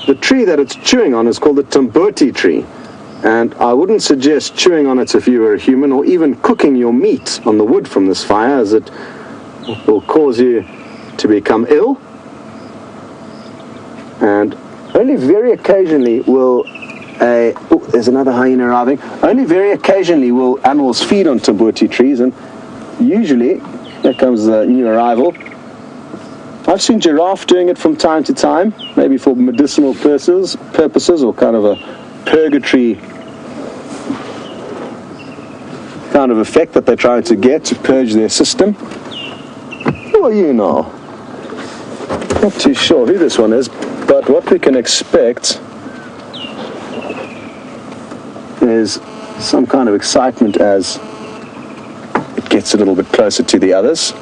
the tree that it's chewing on is called the Tamboti tree. And I wouldn't suggest chewing on it if you were a human, or even cooking your meat on the wood from this fire, as it will cause you to become ill. And only very occasionally will there's another hyena arriving. Only very occasionally will animals feed on Tamboti trees, and usually, here comes the new arrival. I've seen giraffe doing it from time to time, maybe for medicinal purposes, or kind of a purgatory kind of effect that they're trying to get to purge their system. Well, you know, not too sure who this one is, but what we can expect is some kind of excitement as it gets a little bit closer to the others.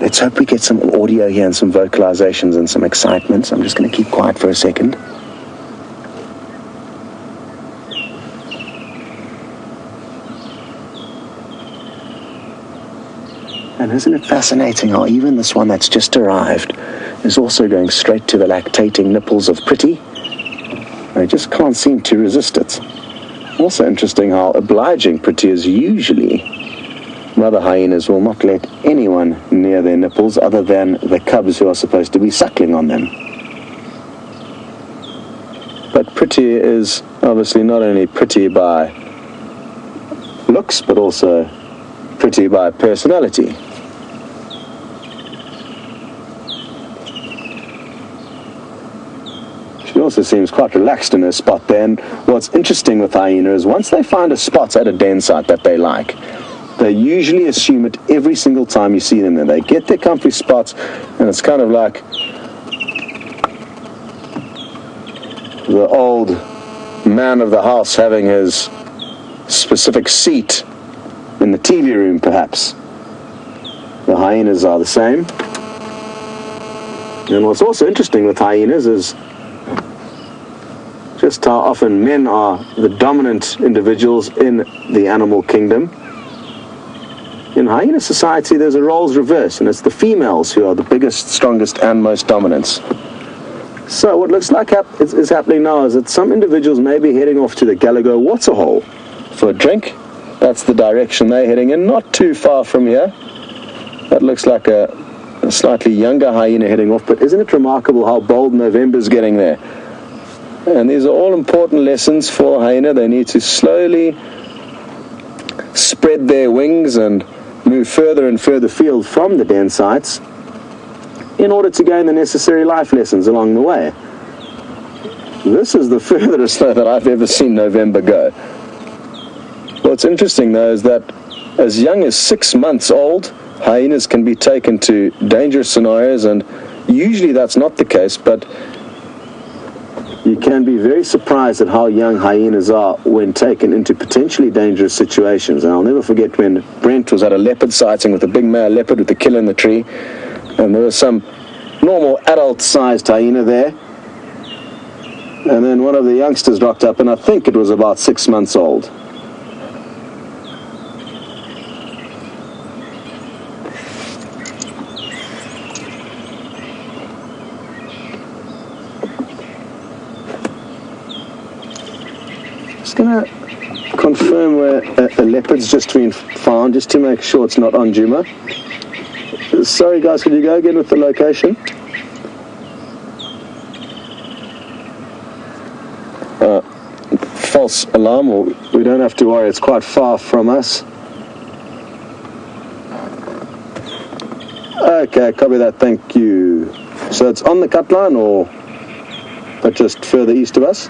Let's hope we get some audio here and some vocalizations and some excitement. So I'm just going to keep quiet for a second. And isn't it fascinating how even this one that's just arrived is also going straight to the lactating nipples of Pretty? They just can't seem to resist it. Also interesting how obliging Pretty is usually. Mother hyenas will not let anyone near their nipples other than the cubs who are supposed to be suckling on them. But Pretty is obviously not only pretty by looks, but also pretty by personality. She also seems quite relaxed in her spot there, and what's interesting with hyena is once they find a spot at a den site that they like, they usually assume it every single time you see them there. They get their comfy spots, and it's kind of like the old man of the house having his specific seat in the TV room, perhaps. The hyenas are the same. And what's also interesting with hyenas is just how often men are the dominant individuals in the animal kingdom. In hyena society, there's a roles reverse, and it's the females who are the biggest, strongest, and most dominant. So what looks like is happening now is that some individuals may be heading off to the Gallagher waterhole for a drink. That's the direction they're heading in, not too far from here. That looks like a slightly younger hyena heading off, but isn't it remarkable how bold November's getting there? And these are all important lessons for a hyena. They need to slowly spread their wings and move further and further field from the den sites in order to gain the necessary life lessons along the way. This is the furthest that I've ever seen November go. What's interesting though is that as young as 6 months old, hyenas can be taken to dangerous scenarios, and usually that's not the case, but you can be very surprised at how young hyenas are when taken into potentially dangerous situations. And I'll never forget when Brent was at a leopard sighting with a big male leopard with the killer in the tree, and there was some normal adult-sized hyena there, and then one of the youngsters rocked up, and I think it was about 6 months old. Just gonna confirm where a leopard's just been found, just to make sure it's not on Djuma. Sorry guys, could you go again with the location? False alarm, or we don't have to worry, it's quite far from us. Okay, copy that, thank you. So it's on the cut line, or but just further east of us?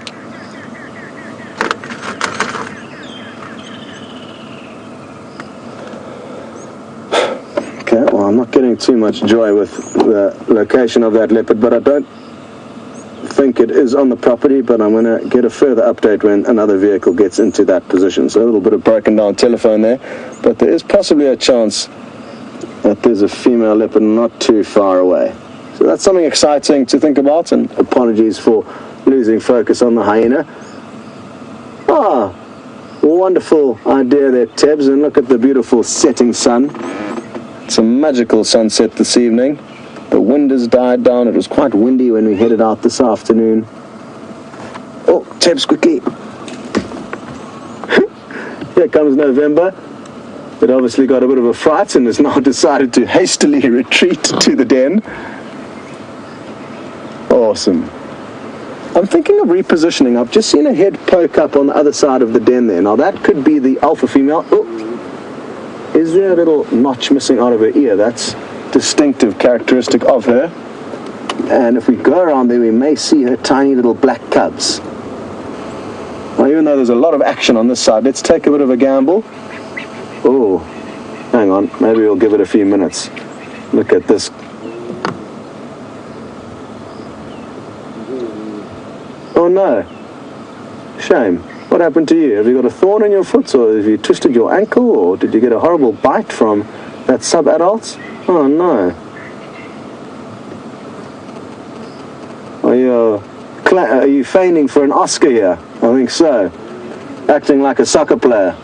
Well, I'm not getting too much joy with the location of that leopard, but I don't think it is on the property, but I'm going to get a further update when another vehicle gets into that position. So a little bit of broken down telephone there, but there is possibly a chance that there's a female leopard not too far away. So that's something exciting to think about, and apologies for losing focus on the hyena. Ah, wonderful idea there, Tebs, and look at the beautiful setting sun. It's a magical sunset this evening. The wind has died down. It was quite windy when we headed out this afternoon. Oh, Tebs, quickly. Here comes November. It obviously got a bit of a fright and has now decided to hastily retreat to the den. Awesome. I'm thinking of repositioning. I've just seen a head poke up on the other side of the den there. Now that could be the alpha female. Oh. Is there a little notch missing out of her ear? That's distinctive characteristic of her. And if we go around there, we may see her tiny little black cubs. Now, even though there's a lot of action on this side, let's take a bit of a gamble. Oh, hang on, maybe we'll give it a few minutes. Look at this. Oh no, shame. What happened to you? Have you got a thorn in your foot, or have you twisted your ankle, or did you get a horrible bite from that sub-adult? Oh no. Are you feigning for an Oscar here? I think so. Acting like a soccer player.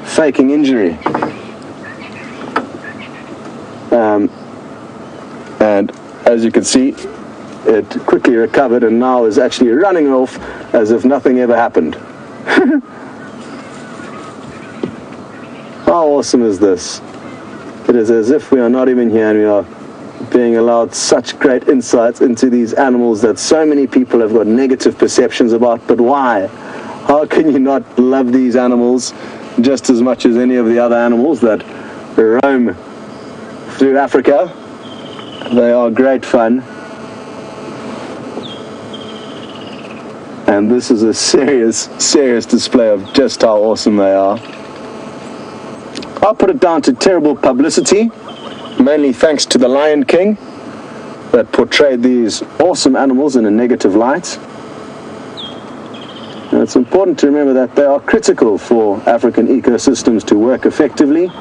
Faking injury. And as you can see, it quickly recovered and now is actually running off as if nothing ever happened. How awesome is this? It is as if we are not even here and we are being allowed such great insights into these animals that so many people have got negative perceptions about. But why? How can you not love these animals just as much as any of the other animals that roam through Africa? They are great fun. And this is a serious display of just how awesome they are. I'll put it down to terrible publicity, mainly thanks to the Lion King that portrayed these awesome animals in a negative light. And it's important to remember that they are critical for African ecosystems to work effectively.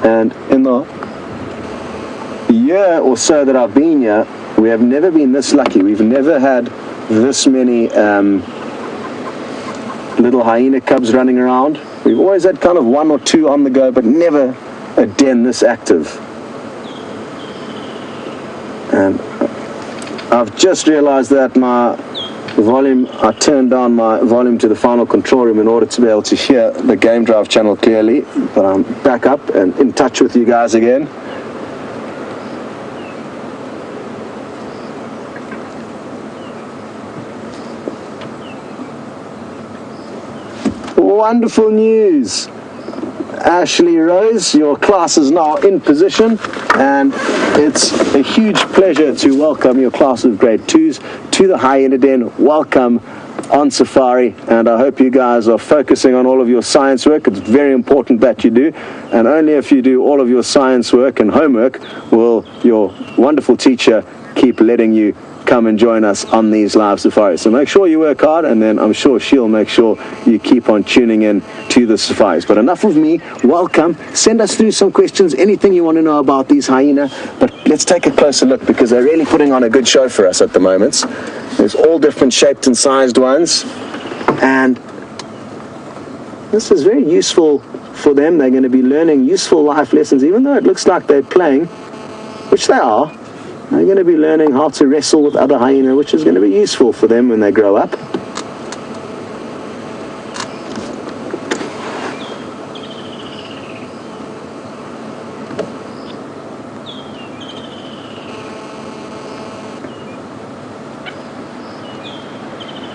And in the year or so that I've been here, we have never been this lucky. We've never had this many little hyena cubs running around. We've always had kind of one or two on the go, but never a den this active. And I've just realized that my volume, I turned down my volume to the final control room in order to be able to hear the Game Drive channel clearly, but I'm back up and in touch with you guys again. Wonderful news. Ashley Rose, your class is now in position, and it's a huge pleasure to welcome your class of grade 2s to the Hyena Den. Welcome on safari, and I hope you guys are focusing on all of your science work. It's very important that you do, and only if you do all of your science work and homework will your wonderful teacher keep letting you come and join us on these live safaris. So make sure you work hard, and then I'm sure she'll make sure you keep on tuning in to the safaris. But enough of me. Welcome. Send us through some questions, anything you want to know about these hyena. But let's take a closer look, because they're really putting on a good show for us at the moment. There's all different shaped and sized ones, and this is very useful for them. They're going to be learning useful life lessons, even though it looks like they're playing, which they are. They're going to be learning how to wrestle with other hyena, which is going to be useful for them when they grow up.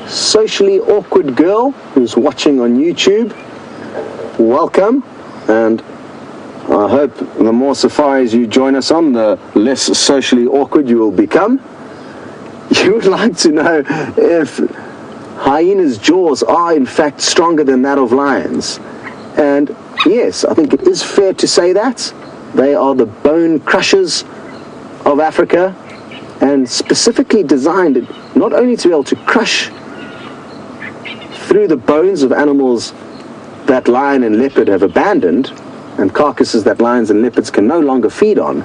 Socially awkward girl who's watching on YouTube, welcome, and I hope the more safaris you join us on, the less socially awkward you will become. You would like to know if hyenas' jaws are in fact stronger than that of lions. And yes, I think it is fair to say that. They are the bone crushers of Africa, and specifically designed not only to be able to crush through the bones of animals that lion and leopard have abandoned, and carcasses that lions and leopards can no longer feed on,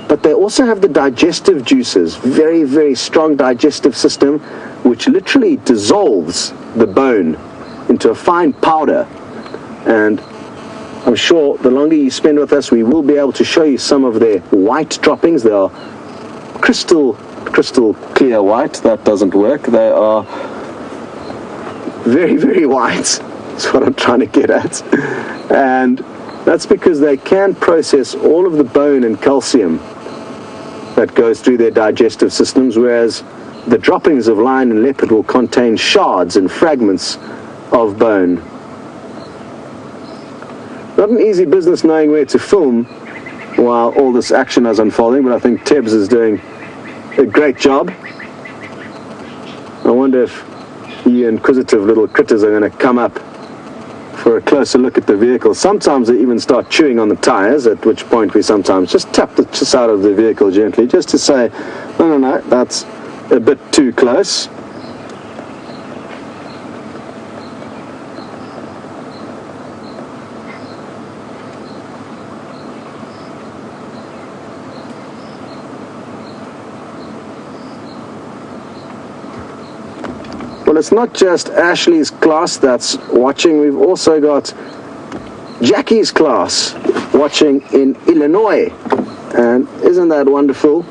but they also have the digestive juices, very, very strong digestive system, which literally dissolves the bone into a fine powder. And I'm sure the longer you spend with us, we will be able to show you some of their white droppings. They are crystal clear white. That doesn't work. They are very, very white. That's what I'm trying to get at. And that's because they can process all of the bone and calcium that goes through their digestive systems, whereas the droppings of lion and leopard will contain shards and fragments of bone. Not an easy business knowing where to film while all this action is unfolding, but I think Tebs is doing a great job. I wonder if you inquisitive little critters are going to come up for a closer look at the vehicle. Sometimes they even start chewing on the tires, at which point we sometimes just tap the side of the vehicle gently, just to say, no, that's a bit too close. Well, it's not just Ashley's class that's watching. We've also got Jackie's class. watching in Illinois. And isn't that wonderful?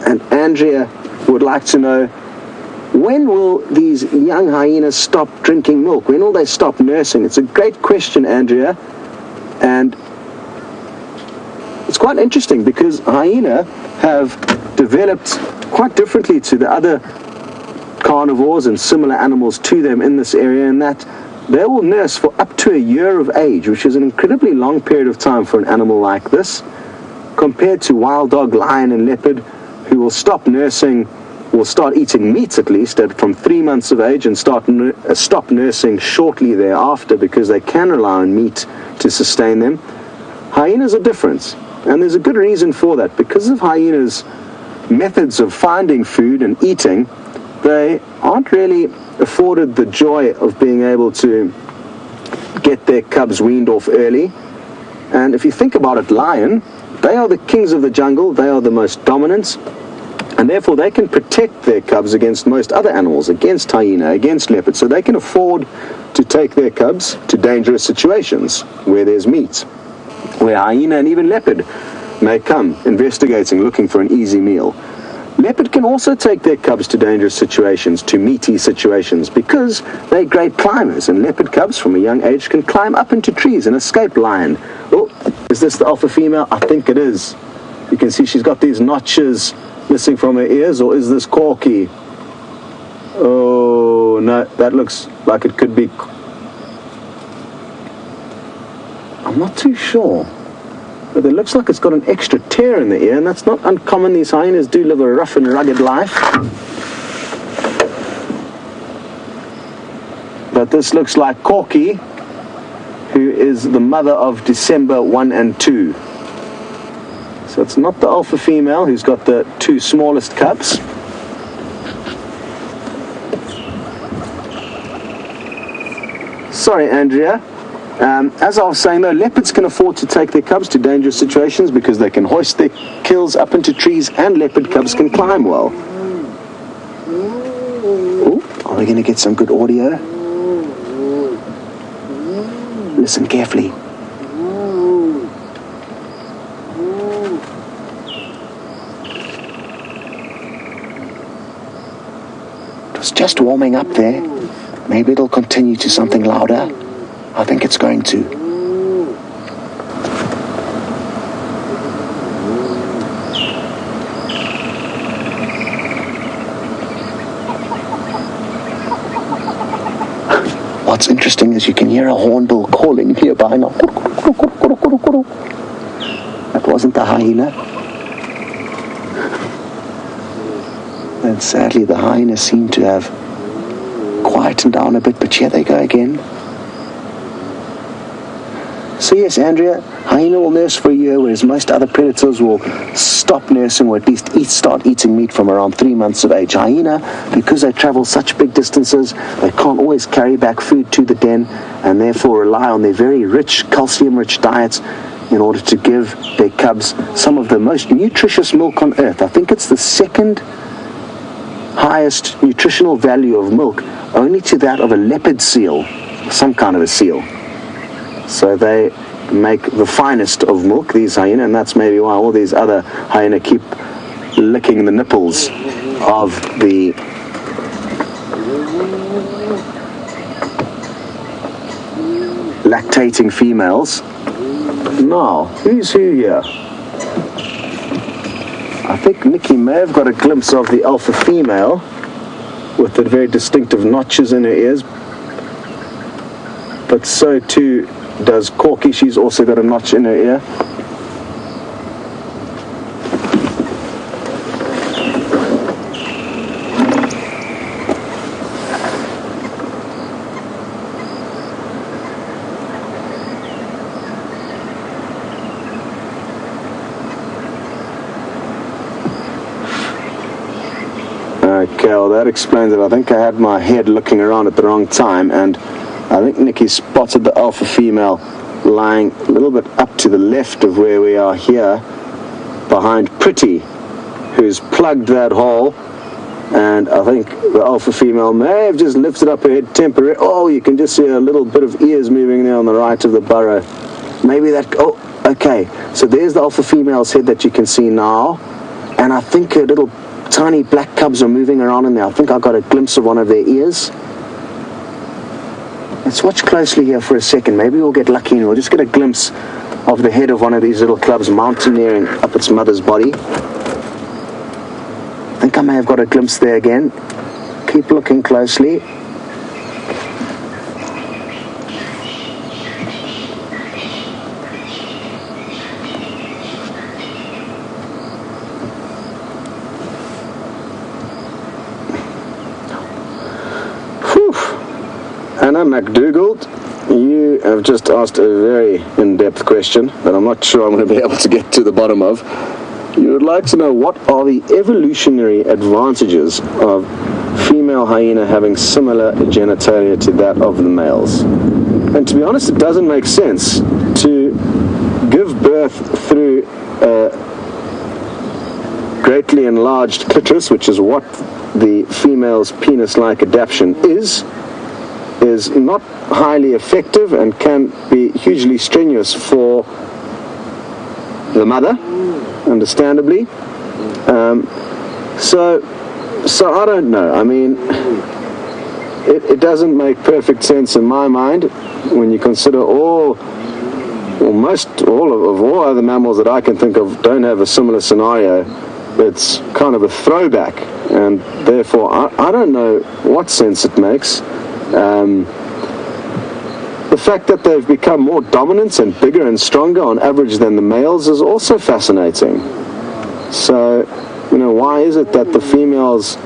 And Andrea would like to know, when will these young hyenas stop drinking milk? When will they stop nursing? It's a great question, Andrea. And it's quite interesting because hyena have developed quite differently to the other carnivores and similar animals to them in this area, in that they will nurse for up to a year of age, which is an incredibly long period of time for an animal like this, compared to wild dog, lion, and leopard, who will stop nursing, will start eating meat at least from 3 months of age and stop nursing shortly thereafter because they can rely on meat to sustain them. Hyenas are different, and there's a good reason for that. Because of hyenas' methods of finding food and eating, they aren't really afforded the joy of being able to get their cubs weaned off early. And if you think about it, lion, they are the kings of the jungle, they are the most dominant, and therefore they can protect their cubs against most other animals, against hyena, against leopard, so they can afford to take their cubs to dangerous situations where there's meat, where hyena and even leopard may come investigating, looking for an easy meal. Leopard can also take their cubs to dangerous situations, to meaty situations, because they're great climbers, and leopard cubs from a young age can climb up into trees and escape lion. Oh, is this the alpha female? I think it is. You can see she's got these notches missing from her ears, or is this Corky? Oh, no, that looks like it could be... I'm not too sure. But it looks like it's got an extra tear in the ear, and that's not uncommon. These hyenas do live a rough and rugged life. But this looks like Corky, who is the mother of December 1 and 2. So it's not the alpha female who's got the 2 smallest cubs. Sorry, Andrea. As I was saying, though, leopards can afford to take their cubs to dangerous situations because they can hoist their kills up into trees, and leopard cubs can climb well. Ooh, are we going to get some good audio? Listen carefully. It was just warming up there. Maybe it'll continue to something louder. I think it's going to. What's interesting is you can hear a hornbill calling nearby now. That wasn't the hyena. And sadly the hyena seemed to have quietened down a bit, but here they go again. So yes, Andrea, hyena will nurse for a year, whereas most other predators will stop nursing, or at least start eating meat from around 3 months of age. Hyena, because they travel such big distances, they can't always carry back food to the den, and therefore rely on their very rich, calcium-rich diets in order to give their cubs some of the most nutritious milk on earth. I think it's the second highest nutritional value of milk, only to that of a leopard seal, some kind of a seal. So they make the finest of milk, these hyena, and that's maybe why all these other hyena keep licking the nipples of the lactating females. Now, who's who here? I think Nikki may have got a glimpse of the alpha female with the very distinctive notches in her ears, but so too does Corky. She's also got a notch in her ear. Okay, well that explains it. I think I had my head looking around at the wrong time, and I think Nikki spotted the alpha female lying a little bit up to the left of where we are here, behind Pretty, who's plugged that hole And I think the alpha female may have just lifted up her head temporarily. Oh, you can just see a little bit of ears moving there on the right of the burrow. Maybe that, oh, okay. So there's the alpha female's head that you can see now. And I think her little tiny black cubs are moving around in there. I think I got a glimpse of one of their ears. Let's watch closely here for a second. Maybe we'll get lucky and we'll just get a glimpse of the head of one of these little cubs mountaineering up its mother's body. I think I may have got a glimpse there again. Keep looking closely. Whew. Anna McDougall, you have just asked a very in-depth question that I'm not sure I'm going to be able to get to the bottom of. You would like to know what are the evolutionary advantages of female hyena having similar genitalia to that of the males. And to be honest, it doesn't make sense to give birth through a greatly enlarged clitoris, which is what the female's penis-like adaptation is not highly effective and can be hugely strenuous for the mother, understandably. So I don't know. I mean, it doesn't make perfect sense in my mind when you consider almost all other mammals that I can think of don't have a similar scenario. It's kind of a throwback, and therefore I don't know what sense it makes. The fact that they've become more dominant and bigger and stronger on average than the males is also fascinating. So, you know, why is it that the females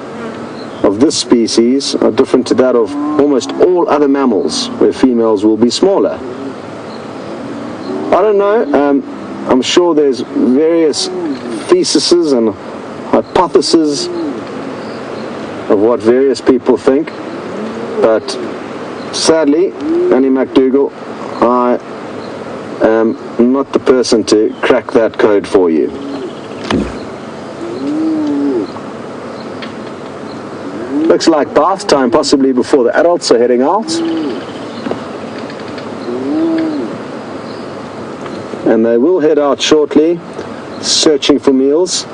of this species are different to that of almost all other mammals, where females will be smaller? I don't know. I'm sure there's various theses and hypotheses of what various people think, but sadly, Annie McDougall, I am not the person to crack that code for you. Looks like bath time, possibly before the adults are heading out. And they will head out shortly, searching for meals.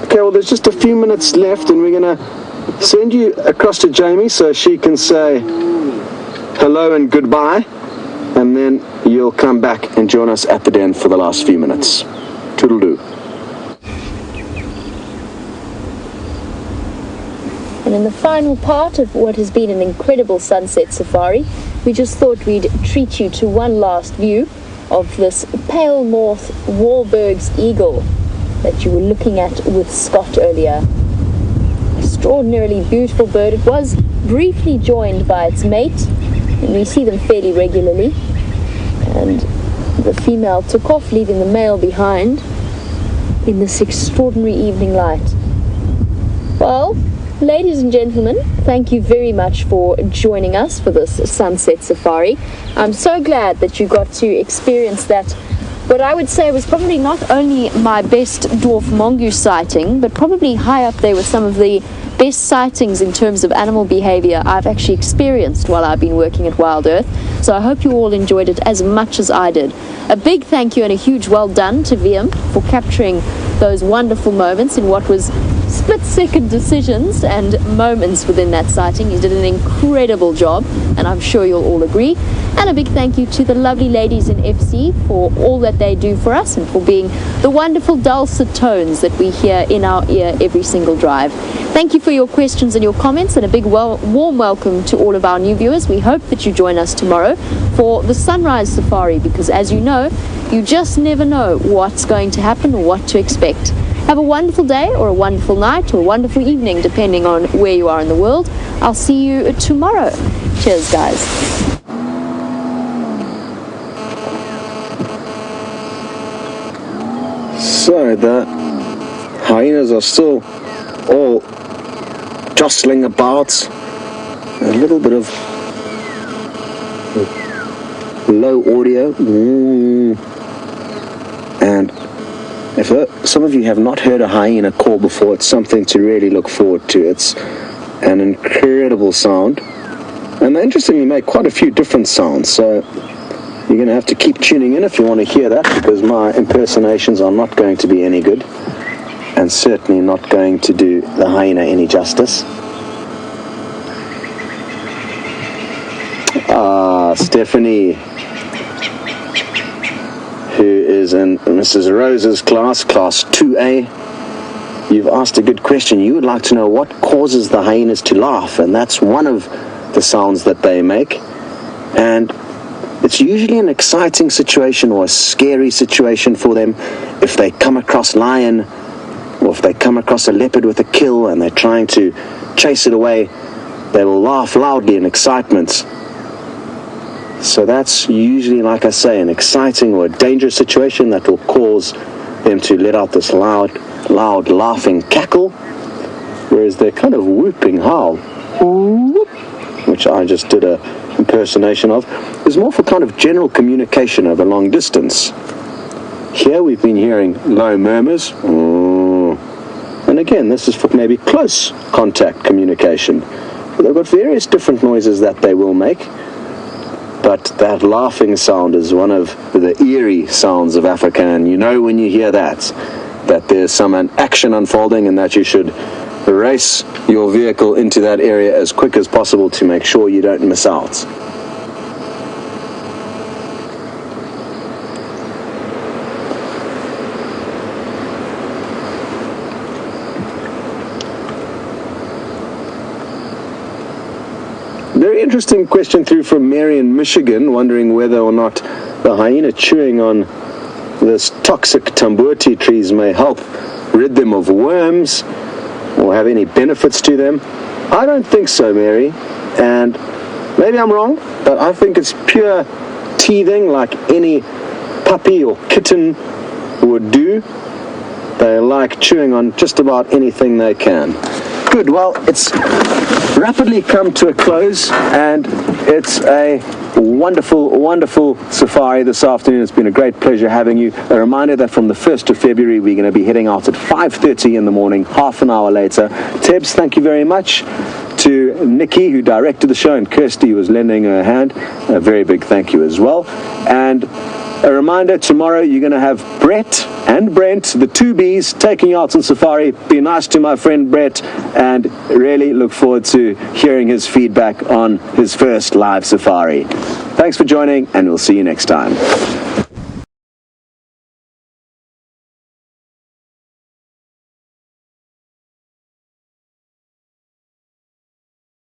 Okay, well, there's just a few minutes left, and we're going to send you across to Jamie so she can say hello and goodbye, and then you'll come back and join us at the den for the last few minutes. Toodle-doo. And in the final part of what has been an incredible sunset safari, we just thought we'd treat you to one last view of this pale north Wahlberg's eagle that you were looking at with Scott earlier. Extraordinarily beautiful bird. It was briefly joined by its mate, and we see them fairly regularly. And the female took off, leaving the male behind in this extraordinary evening light. Well, ladies and gentlemen, thank you very much for joining us for this sunset safari. I'm so glad that you got to experience that, what I would say was probably not only my best dwarf mongoose sighting, but probably high up there with some of the best sightings in terms of animal behavior I've actually experienced while I've been working at Wild Earth. So I hope you all enjoyed it as much as I did. A big thank you and a huge well done to VM for capturing those wonderful moments in what was split-second decisions and moments within that sighting. You did an incredible job, and I'm sure you'll all agree. And a big thank you to the lovely ladies in FC for all that they do for us and for being the wonderful dulcet tones that we hear in our ear every single drive. Thank you for your questions and your comments, and a big warm welcome to all of our new viewers. We hope that you join us tomorrow for the sunrise safari, because as you know, you just never know what's going to happen or what to expect. Have a wonderful day or a wonderful night or a wonderful evening, depending on where you are in the world. I'll see you tomorrow. Cheers, guys. So the hyenas are still all jostling about. A little bit of low audio. And if some of you have not heard a hyena call before, it's something to really look forward to. It's an incredible sound. And they interestingly make quite a few different sounds, so you're going to have to keep tuning in if you want to hear that, because my impersonations are not going to be any good, and certainly not going to do the hyena any justice. Stephanie, who is in Mrs. Rose's class 2A, you've asked a good question. You would like to know what causes the hyenas to laugh, and that's one of the sounds that they make. And it's usually an exciting situation or a scary situation for them. If they come across lion, or if they come across a leopard with a kill and they're trying to chase it away, they will laugh loudly in excitement. So that's usually, like I say, an exciting or a dangerous situation that will cause them to let out this loud laughing cackle, whereas their kind of whooping howl, which I just did a impersonation of, is more for kind of general communication over long distance. Here we've been hearing low murmurs, and again, this is for maybe close contact communication. They've got various different noises that they will make, but that laughing sound is one of the eerie sounds of Africa, and you know when you hear that there's some action unfolding and that you should race your vehicle into that area as quick as possible to make sure you don't miss out. Very interesting question through from Mary in Michigan, wondering whether or not the hyena chewing on this toxic tambuti trees may help rid them of worms or have any benefits to them. I don't think so, Mary, and maybe I'm wrong, but I think it's pure teething like any puppy or kitten would do. They like chewing on just about anything they can. Good, well, it's rapidly come to a close, and it's a wonderful safari this afternoon. It's been a great pleasure having you. A reminder that from the 1st of February, we're going to be heading out at 5:30 in the morning, half an hour later. Tebs, thank you very much. To Nikki, who directed the show, and Kirsty, who was lending her hand, a very big thank you as well. And a reminder, tomorrow you're going to have Brett and Brent, the two Bs, taking you out on safari. Be nice to my friend Brett, and really look forward to hearing his feedback on his first live safari. Thanks for joining, and we'll see you next time.